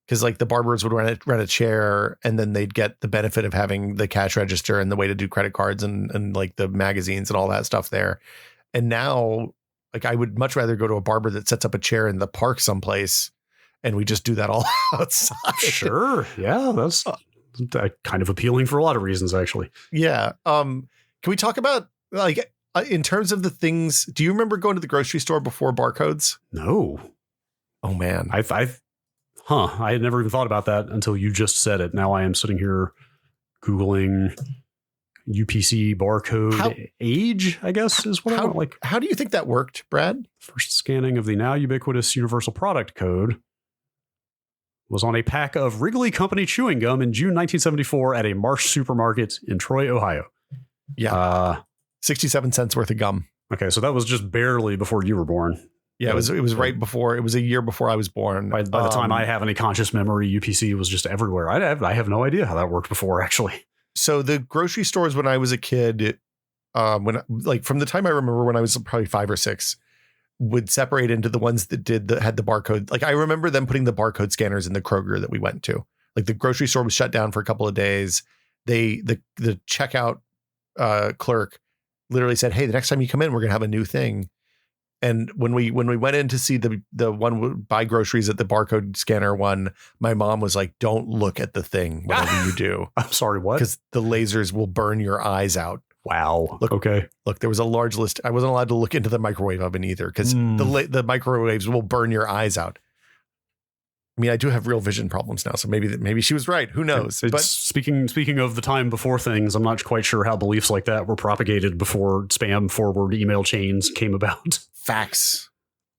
Because, like, the barbers would rent a chair, and then they'd get the benefit of having the cash register and the way to do credit cards and like the magazines and all that stuff there. And now, like, I would much rather go to a barber that sets up a chair in the park someplace, and we just do that all outside. Sure, yeah, that's kind of appealing for a lot of reasons, actually. Yeah. Can we talk about, like, in terms of the things? Do you remember going to the grocery store before barcodes? No. Oh man, I had never even thought about that until you just said it. Now I am sitting here Googling UPC barcode age, I guess is what I want. Like, how do you think that worked, Brad? First scanning of the now ubiquitous universal product code was on a pack of Wrigley Company chewing gum in June 1974 at a Marsh supermarket in Troy, Ohio. Yeah. 67 cents worth of gum. Okay. So that was just barely before you were born. Yeah, it was right before. It was a year before I was born. By the time I have any conscious memory, UPC was just everywhere. I have no idea how that worked before, actually. So the grocery stores when I was a kid, from the time I remember when I was probably 5 or 6, would separate into the ones that had the barcode. Like, I remember them putting the barcode scanners in the Kroger that we went to. Like, the grocery store was shut down for a couple of days. The checkout clerk literally said, "Hey, the next time you come in, we're gonna have a new thing." And when we went in to see the one buy groceries at the barcode scanner one, my mom was like, "Don't look at the thing whatever you do." I'm sorry, what? Because the lasers will burn your eyes out. Wow. Okay. Look, there was a large list. I wasn't allowed to look into the microwave oven either because the microwaves will burn your eyes out. I mean, I do have real vision problems now, so maybe she was right. Who knows? But speaking of the time before things, I'm not quite sure how beliefs like that were propagated before spam forward email chains came about. Facts.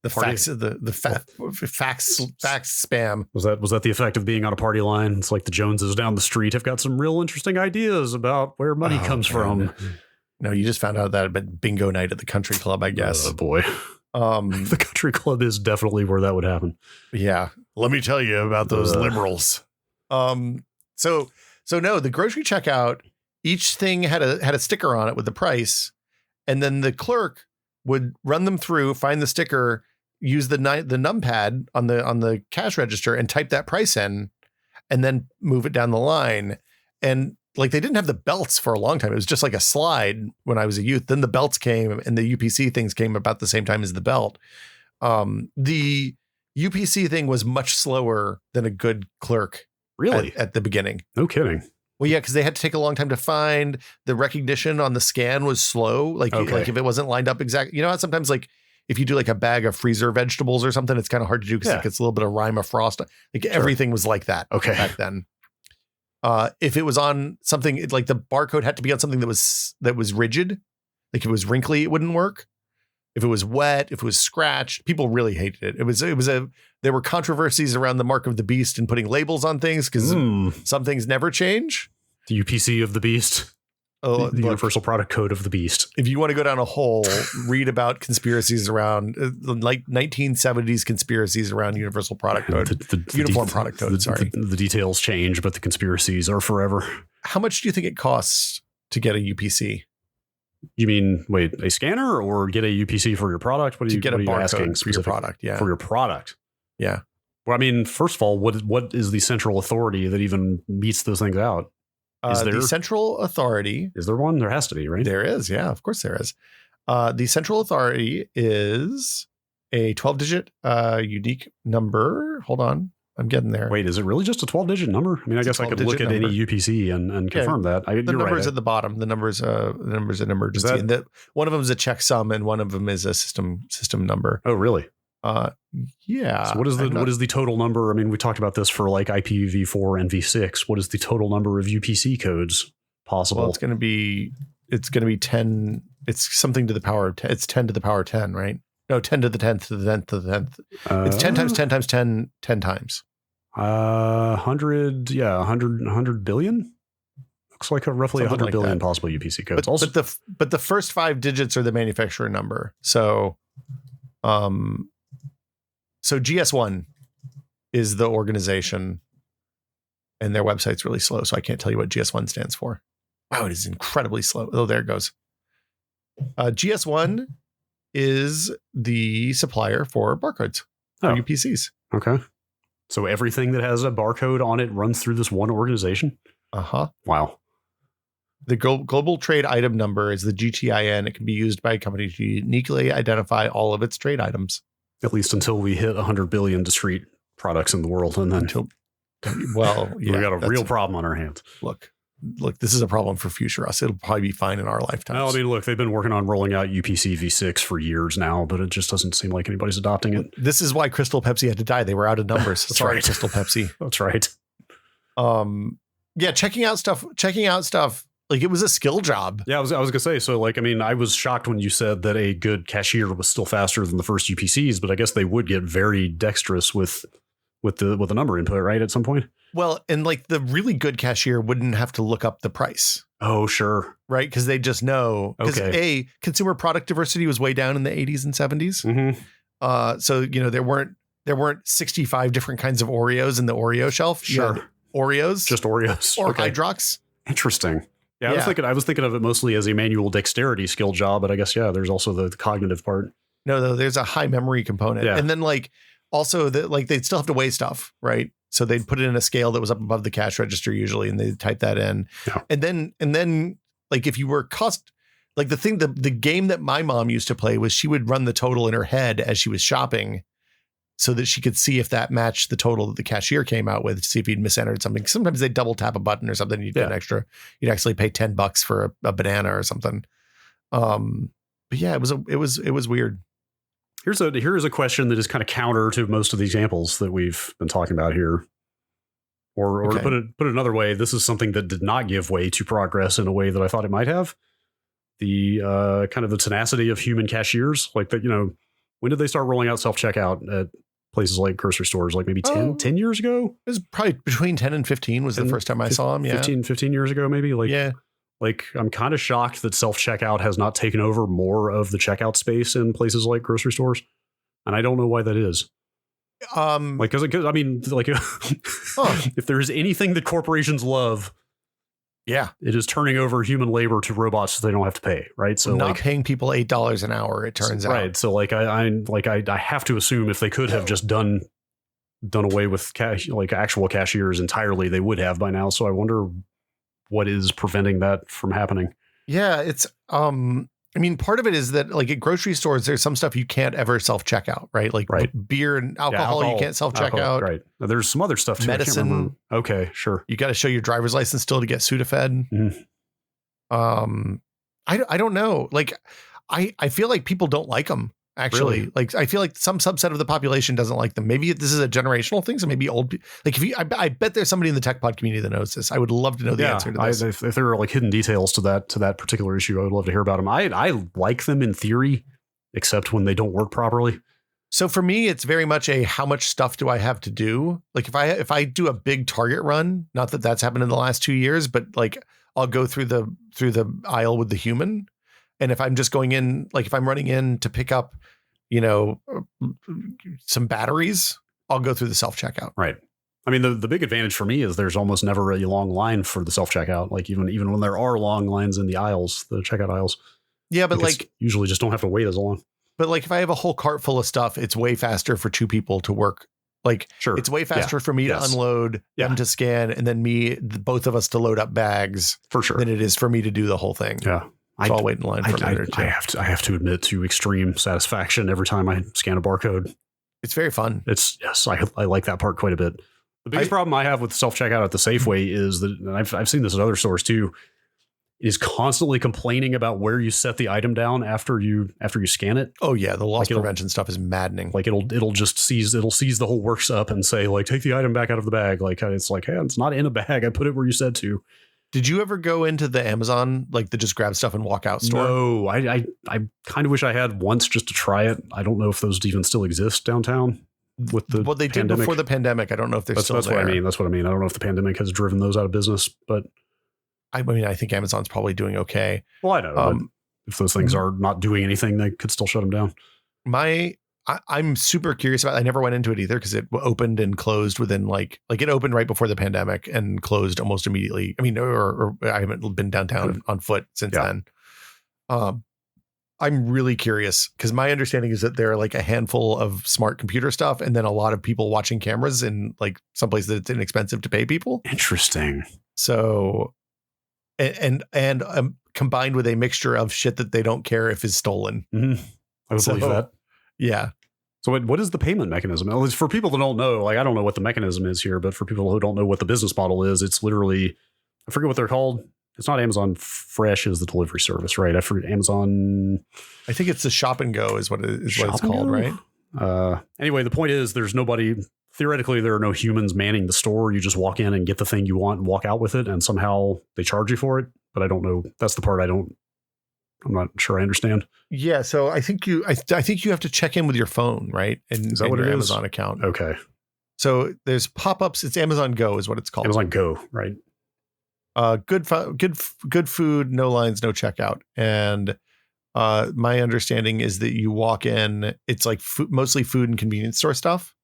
Facts spam. Was that the effect of being on a party line? It's like the Joneses down the street have got some real interesting ideas about where money comes from. No, you just found out that at bingo night at the country club, I guess. Oh boy. The country club is definitely where that would happen. Yeah. Let me tell you about those liberals. So no, the grocery checkout, each thing had a sticker on it with the price, and then the clerk would run them through, find the sticker, use the numpad on the cash register and type that price in, and then move it down the line. And like, they didn't have the belts for a long time. It was just like a slide when I was a youth. Then the belts came, and the UPC things came about the same time as the belt. The UPC thing was much slower than a good clerk. Really? At the beginning. No kidding. Well, yeah, because they had to take a long time to find. The recognition on the scan was slow. Like if it wasn't lined up exactly, how sometimes, like, if you do like a bag of freezer vegetables or something, it's kind of hard to do because it gets a little bit of rime or frost. Like, everything was like that. Okay. Back then. If it was on something, like, the barcode had to be on something that was rigid. Like, if it was wrinkly, it wouldn't work. If it was wet, if it was scratched, people really hated it. There were controversies around the mark of the beast and putting labels on things because some things never change. The UPC of the beast. Oh, the universal product code of the beast. If you want to go down a hole, read about conspiracies around like 1970s conspiracies around universal product code, uniform product code. The details change, but the conspiracies are forever. How much do you think it costs to get a UPC? You mean, wait, a scanner or get a UPC for your product? What are you asking for your product? Yeah, for your product. Yeah. Well, I mean, first of all, what is the central authority that even meets those things out? Is there the central authority? Is there one? There has to be, right? There is. Yeah, of course there is. The central authority is a 12-digit unique number. Hold on. I'm getting there. Wait, is it really just a 12-digit number? I mean, I guess I could look at any UPC and confirm that. The number's at the bottom. The number's an emergency. And one of them is a checksum and one of them is a system number. Oh, really? Yeah. So what is the total number? I mean, we talked about this for like IPv4 and v6. What is the total number of UPC codes possible? Well, it's going to be 10. It's something to the power of 10. It's 10 to the power of 10, right? No, 10 to the 10th to the 10th to the 10th. It's 10 times 10 times 10, 10 times. 100 billion? Looks like roughly Something 100 like billion that. Possible UPC codes. But the first 5 digits are the manufacturer number. So GS1 is the organization, and their website's really slow, so I can't tell you what GS1 stands for. Wow, it is incredibly slow. Oh, there it goes. GS1 is the supplier for barcodes for UPCs. Okay. So everything that has a barcode on it runs through this one organization? Uh-huh. Wow. The global trade item number is the GTIN. It can be used by a company to uniquely identify all of its trade items. At least until we hit 100 billion discrete products in the world. And then we got a real problem on our hands. Look, this is a problem for future us. It'll probably be fine in our lifetime. Well, I mean, look, they've been working on rolling out UPC v6 for years now, but it just doesn't seem like anybody's adopting it. This is why Crystal Pepsi had to die. They were out of numbers. Sorry, right. Crystal Pepsi. That's right. Yeah, checking out stuff. Like, it was a skill job. Yeah, I was gonna say. So, like, I mean, I was shocked when you said that a good cashier was still faster than the first UPCs, but I guess they would get very dexterous with the number input, right? At some point. Well, and like the really good cashier wouldn't have to look up the price. Oh, sure. Right, because they just know. Because consumer product diversity was way down in the 80s and 70s. Mm-hmm. So there weren't 65 different kinds of Oreos in the Oreo shelf. Sure. Oreos, just Oreos, or Hydrox. Interesting. Yeah, I was thinking of it mostly as a manual dexterity skill job, but I guess there's also the cognitive part. No, though, there's a high memory component, and then like also they'd still have to weigh stuff, right? So they'd put it in a scale that was up above the cash register usually, and they'd type that in, and then like if you were the game that my mom used to play was she would run the total in her head as she was shopping, so that she could see if that matched the total that the cashier came out with, to see if he'd misentered something. Sometimes they double tap a button or something. You'd get an extra. You'd actually pay $10 for a banana or something. But yeah, it was weird. Here's a question that is kind of counter to most of the examples that we've been talking about here. Or to put it another way, this is something that did not give way to progress in a way that I thought it might have. The kind of the tenacity of human cashiers, like that, when did they start rolling out self-checkout at places like grocery stores? Like maybe 10 years ago? It was probably between 10 and 15 was the first time I saw them. Yeah. 15 years ago, maybe. Like I'm kind of shocked that self-checkout has not taken over more of the checkout space in places like grocery stores. And I don't know why that is. Because I mean, like, if there's anything that corporations love, it is turning over human labor to robots so they don't have to pay, right? So not paying people $8 an hour, it turns out. Right. So like I have to assume if they could have just done away with actual cashiers entirely, they would have by now. So I wonder what is preventing that from happening. Yeah, it's I mean, part of it is that like at grocery stores, there's some stuff you can't ever self-checkout, right? Like beer and alcohol, you can't self-checkout. Right. Now, there's some other stuff too. Medicine. Okay, sure. You got to show your driver's license still to get Sudafed. Mm. I don't know. Like, I feel like people don't like them. Actually, really? Like I feel like some subset of the population doesn't like them. Maybe this is a generational thing. So maybe old people, like I bet there's somebody in the tech pod community that knows this. I would love to know the answer to this. If there are like hidden details to that particular issue, I would love to hear about them. I like them in theory, except when they don't work properly. So for me, it's very much a how much stuff do I have to do? Like if I do a big Target run, not that that's happened in the last 2 years, but like I'll go through the aisle with the human. And if I'm just going in, like if I'm running in to pick up, some batteries, I'll go through the self-checkout. Right. I mean, the big advantage for me is there's almost never a long line for the self-checkout. Like even when there are long lines in the aisles, the checkout aisles. Yeah, but like usually just don't have to wait as long. But like if I have a whole cart full of stuff, it's way faster for 2 people to work. Like it's way faster for me to unload, them to scan, and then both of us to load up bags for sure than it is for me to do the whole thing. Yeah. So I'll wait in line for a minute or two. I have to admit to extreme satisfaction every time I scan a barcode. It's very fun. I like that part quite a bit. The biggest problem I have with self-checkout at the Safeway is that, and I've seen this at other stores too, is constantly complaining about where you set the item down after you scan it. Oh yeah, the loss prevention stuff is maddening. Like it'll seize the whole works up and say like, take the item back out of the bag. Like it's like, hey, it's not in a bag. I put it where you said to. Did you ever go into the Amazon, like the just grab stuff and walk out store? No, I kind of wish I had once just to try it. I don't know if those even still exist downtown with the they pandemic. did before the pandemic. I don't know if they're still there. That's what I mean. I don't know if the pandemic has driven those out of business, but I mean, I think Amazon's probably doing okay. Well, I know. But if those things are not doing anything, they could still shut them down. I'm super curious about it. I never went into it either because it opened and closed within like it opened right before the pandemic and closed almost immediately. I mean, or I haven't been downtown on foot since then. I'm really curious because my understanding is that there are like a handful of smart computer stuff and then a lot of people watching cameras in like someplace that it's inexpensive to pay people. Interesting. So, and combined with a mixture of shit that they don't care if is stolen. Mm-hmm. I would believe that. Yeah. So what is the payment mechanism? At least for people that don't know, like I don't know what the mechanism is here, but for people who don't know what the business model is, it's literally, I forget what they're called. It's not Amazon Fresh is the delivery service, right? I forget Amazon. I think it's the Shop and Go is what it's called, right? Anyway, the point is there's nobody, theoretically, there are no humans manning the store. You just walk in and get the thing you want and walk out with it. And somehow they charge you for it. But I don't know. That's the part I'm not sure I understand. Yeah. So I think you have to check in with your phone, right? And is that what your it Amazon is? account. Okay. So there's pop-ups. It's Amazon Go is what it's called. Amazon Go, right? Good food, no lines, no checkout. And my understanding is that you walk in, it's like mostly food and convenience store stuff.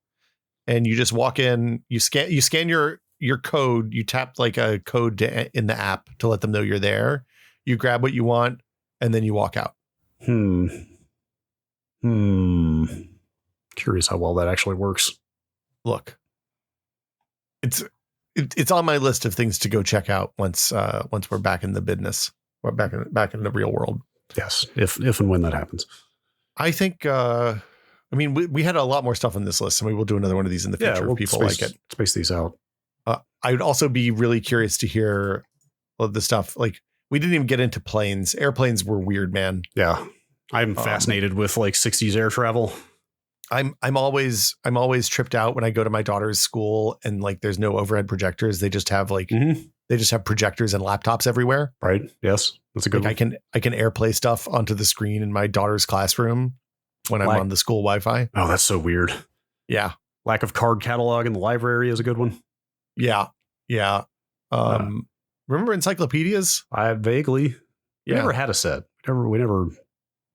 And you just walk in, you scan your code, you tap like a code in the app to let them know you're there. You grab what you want and then you walk out. Curious how well that actually works. Look, it's on my list of things to go check out once we're back in the business. We're back in the real world. Yes, if and when that happens. I think. I mean, we had a lot more stuff on this list, and we will do another one of these in the future if people like it. Space these out. I would also be really curious to hear the stuff. Like, we didn't even get into planes. Airplanes were weird, man. Yeah, I'm fascinated with like 60s air travel. I'm always tripped out when I go to my daughter's school and like there's no overhead projectors. They just have they just have projectors and laptops everywhere. Right. Yes, that's a good one. I can AirPlay stuff onto the screen in my daughter's classroom when I'm on the school Wi-Fi. Oh, that's so weird. Yeah. Lack of card catalog in the library is a good one. Yeah. Yeah. Remember encyclopedias? I vaguely. We never had a set.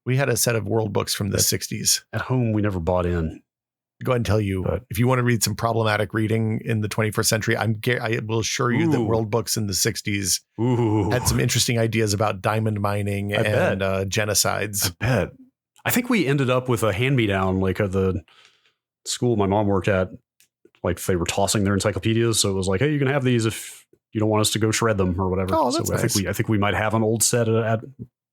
We had a set of world books from the 60s. At home, we never bought in. Go ahead and tell you, if you want to read some problematic reading in the 21st century, I will assure you that world books in the 60s had some interesting ideas about diamond mining and genocides. I bet. I think we ended up with a hand-me-down, like at the school my mom worked at, like they were tossing their encyclopedias. So it was like, hey, you can have these if you don't want us to go shred them or whatever. Oh, that's nice. I think we might have an old set at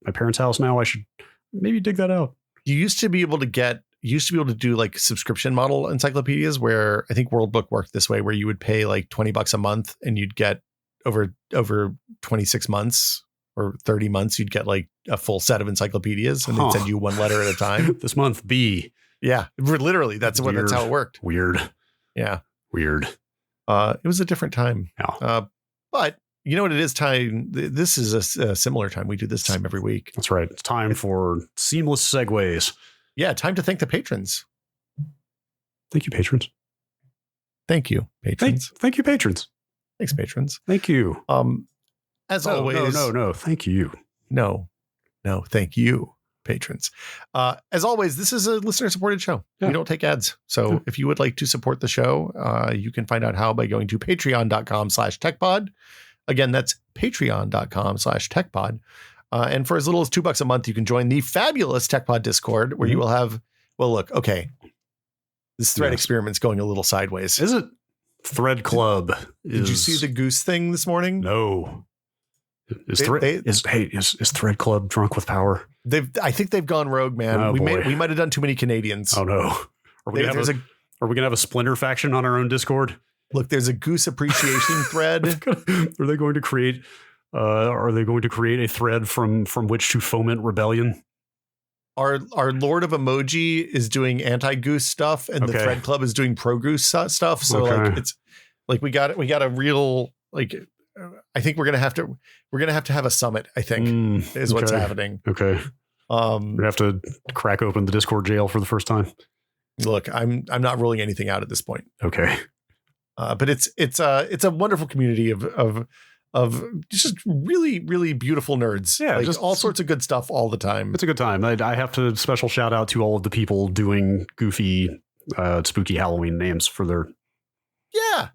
my parents' house now. I should maybe dig that out. You used to be able to do like subscription model encyclopedias where I think World Book worked this way, where you would pay like $20 a month and you'd get over 26 months or 30 months, you'd get like a full set of encyclopedias and they'd send you one letter at a time. This month, B. Yeah, literally. That's how it worked. Weird. Yeah. Weird. It was a different time. Yeah. But you know what it is time. This is a similar time. We do this time every week. That's right. It's time for seamless segues. Yeah. Time to thank the patrons. Thank you, patrons. Thank you, patrons. Thank you, patrons. Thanks, patrons. Thank you. As always. No. Thank you. No. Thank you, patrons. As always, this is a listener supported show. Yeah. We don't take ads. So if you would like to support the show, you can find out how by going to patreon.com/techpod. Again, that's patreon.com/techpod. And for as little as $2 a month, you can join the fabulous TechPod Discord where you will have, okay. This thread experiment's going a little sideways. Is it? Thread Club. Did you see the goose thing this morning? No. Is Thread Club drunk with power? I think they've gone rogue, man. Oh, we might have done too many Canadians. Oh no. Are we gonna have a splinter faction on our own Discord? Look, there's a goose appreciation thread. Are they going to create Are they going to create a thread from which to foment rebellion? Our Lord of Emoji is doing anti-goose stuff, and the Thread Club is doing pro-goose stuff. So like it's like we got a real like. I think we're gonna have to have a summit. I think is what's happening. Okay. We have to crack open the Discord jail for the first time. Look, I'm not ruling anything out at this point. Okay. But it's a wonderful community of just really, really beautiful nerds. Yeah, like just all sorts of good stuff all the time. It's a good time. I have to special shout out to all of the people doing goofy, spooky Halloween names for their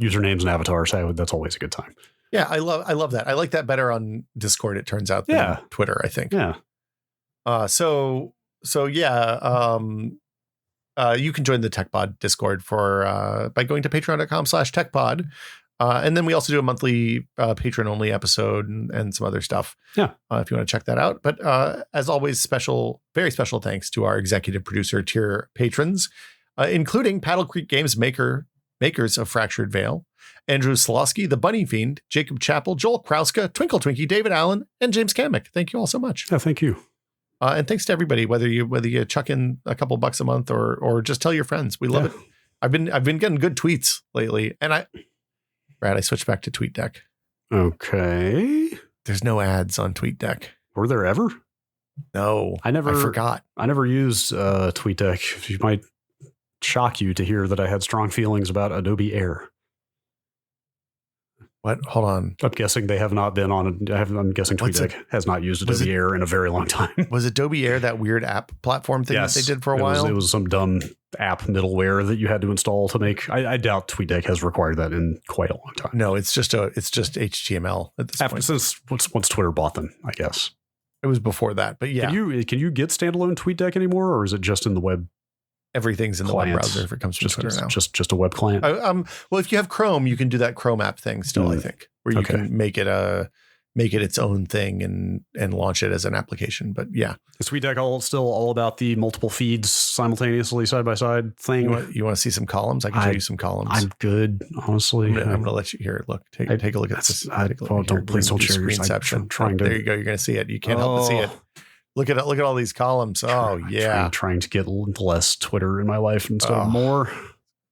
usernames and avatars. That's always a good time. Yeah, I love that. I like that better on Discord, it turns out, than Twitter, I think. Yeah. So you can join the TechPod Discord by going to patreon.com/techpod. And then we also do a monthly patron only episode and some other stuff. Yeah. If you want to check that out. But as always, very special thanks to our executive producer tier patrons, including Paddle Creek Games makers of Fractured Veil, Andrew Slosky, The Bunny Fiend, Jacob Chappell, Joel Krauska, Twinkle Twinkie, David Allen, and James Kamek. Thank you all so much. Yeah, thank you. And thanks to everybody, whether you chuck in a couple bucks a month or just tell your friends. We love it. I've been getting good tweets lately, and Brad, I switched back to TweetDeck. Okay. There's no ads on TweetDeck. Were there ever? No, I forgot. I never used TweetDeck. It might shock you to hear that I had strong feelings about Adobe Air. What? Hold on. I'm guessing they have not been on. I'm guessing TweetDeck has not used Adobe Air in a very long time. Was Adobe Air that weird app platform thing that they did for a while? It was some dumb app middleware that you had to install to make. I doubt TweetDeck has required that in quite a long time. No, it's just HTML at this point. Since once Twitter bought them, I guess. It was before that, but yeah. Can you get standalone TweetDeck anymore, or is it just in the web? Everything's in the web browser if it comes from Twitter now. Just a web client. Well, if you have Chrome, you can do that Chrome app thing still, I think, where you can make it its own thing and launch it as an application. But yeah, is TweetDeck still all about the multiple feeds simultaneously side by side thing? You want to see some columns? I can show you some columns. I'm good, honestly. I'm going to let you hear it. Look, take a look at this. Please don't share your screenshot. There you go. You're going to see it. You can't help but see it. Look at all these columns. Trying to get less Twitter in my life instead of more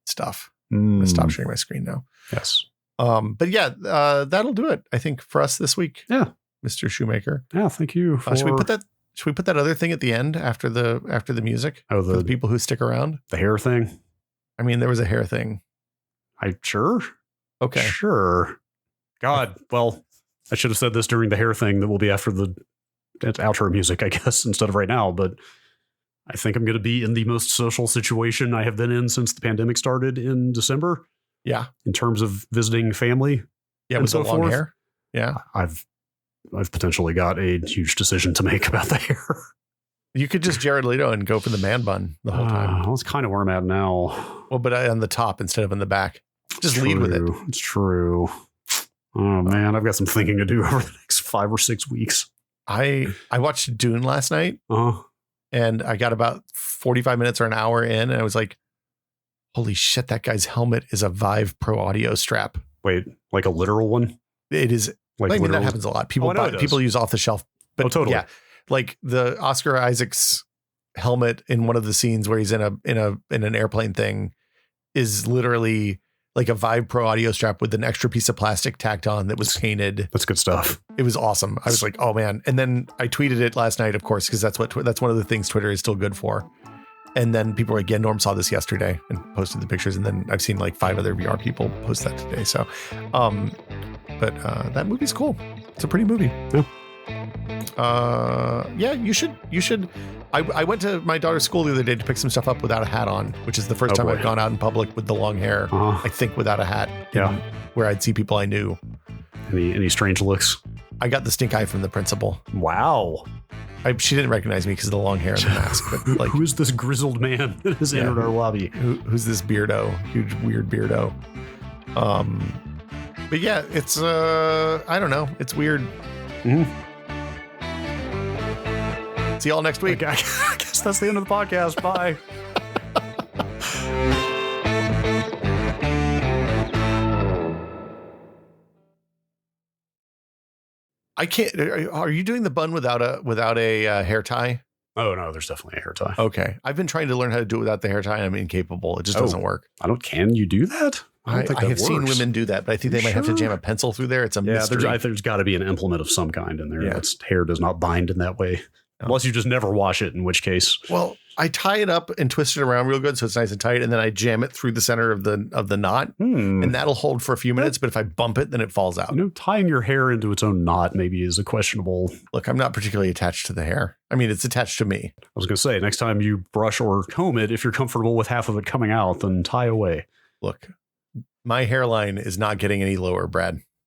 stuff. I'm gonna stop sharing my screen now. Yes. But yeah, that'll do it, I think, for us this week. Yeah, Mr. Shoemaker. Yeah, thank you. Should we put that other thing at the end after the music? Oh, for the people who stick around. The hair thing. I mean, there was a hair thing. Sure. Okay. Sure. God. Well, I should have said this during the hair thing that will be after the outro music, I guess, instead of right now. But I think I'm going to be in the most social situation I have been in since the pandemic started in December. Yeah. In terms of visiting family. Yeah. With the long hair. Yeah. I've potentially got a huge decision to make about the hair. You could just Jared Leto and go for the man bun the whole time. That's kind of where I'm at now. Well, but on the top instead of in the back. Just lead with it. It's true. Oh man, I've got some thinking to do over the next 5 or 6 weeks. I watched Dune last night, and I got about 45 minutes or an hour in, and I was like, holy shit, that guy's helmet is a Vive Pro audio strap. Wait, like a literal one? It is. Like I mean, that happens a lot. People use off the shelf. But totally. Yeah, like the Oscar Isaac's helmet in one of the scenes where he's in an airplane thing is literally like a Vive Pro audio strap with an extra piece of plastic tacked on that was painted. That's good stuff. It was awesome. I was like, oh man. And then I tweeted it last night, of course, because that's one of the things Twitter is still good for. And then people were like, yeah, Norm saw this yesterday and posted the pictures. And then I've seen like 5 other VR people post that today. So, but that movie's cool. It's a pretty movie. Yeah, you should. I went to my daughter's school the other day to pick some stuff up without a hat on, which is the first time I've gone out in public with the long hair. I think without a hat. Yeah, where I'd see people I knew. Any strange looks? I got the stink eye from the principal. Wow. She didn't recognize me because of the long hair and the mask. But like, who is this grizzled man that has entered our lobby? Who's this beardo? Huge weird beardo. But yeah, it's I don't know. It's weird. Mm-hmm. See y'all next week. I guess that's the end of the podcast. Bye. I can't. Are you doing the bun without a hair tie? Oh no, there's definitely a hair tie. Okay, I've been trying to learn how to do it without the hair tie, and I'm incapable. It just doesn't work. Can you do that? I have seen women do that, but I think they might have to jam a pencil through there. It's a mystery. There's got to be an implement of some kind in there. Yeah. Hair does not bind in that way. No. Unless you just never wash it, in which case. Well, I tie it up and twist it around real good so it's nice and tight, and then I jam it through the center of the knot, and that'll hold for a few minutes. But if I bump it, then it falls out. Tying your hair into its own knot maybe is a questionable. Look, I'm not particularly attached to the hair. I mean, it's attached to me. I was going to say, next time you brush or comb it, if you're comfortable with half of it coming out, then tie away. Look, my hairline is not getting any lower, Brad.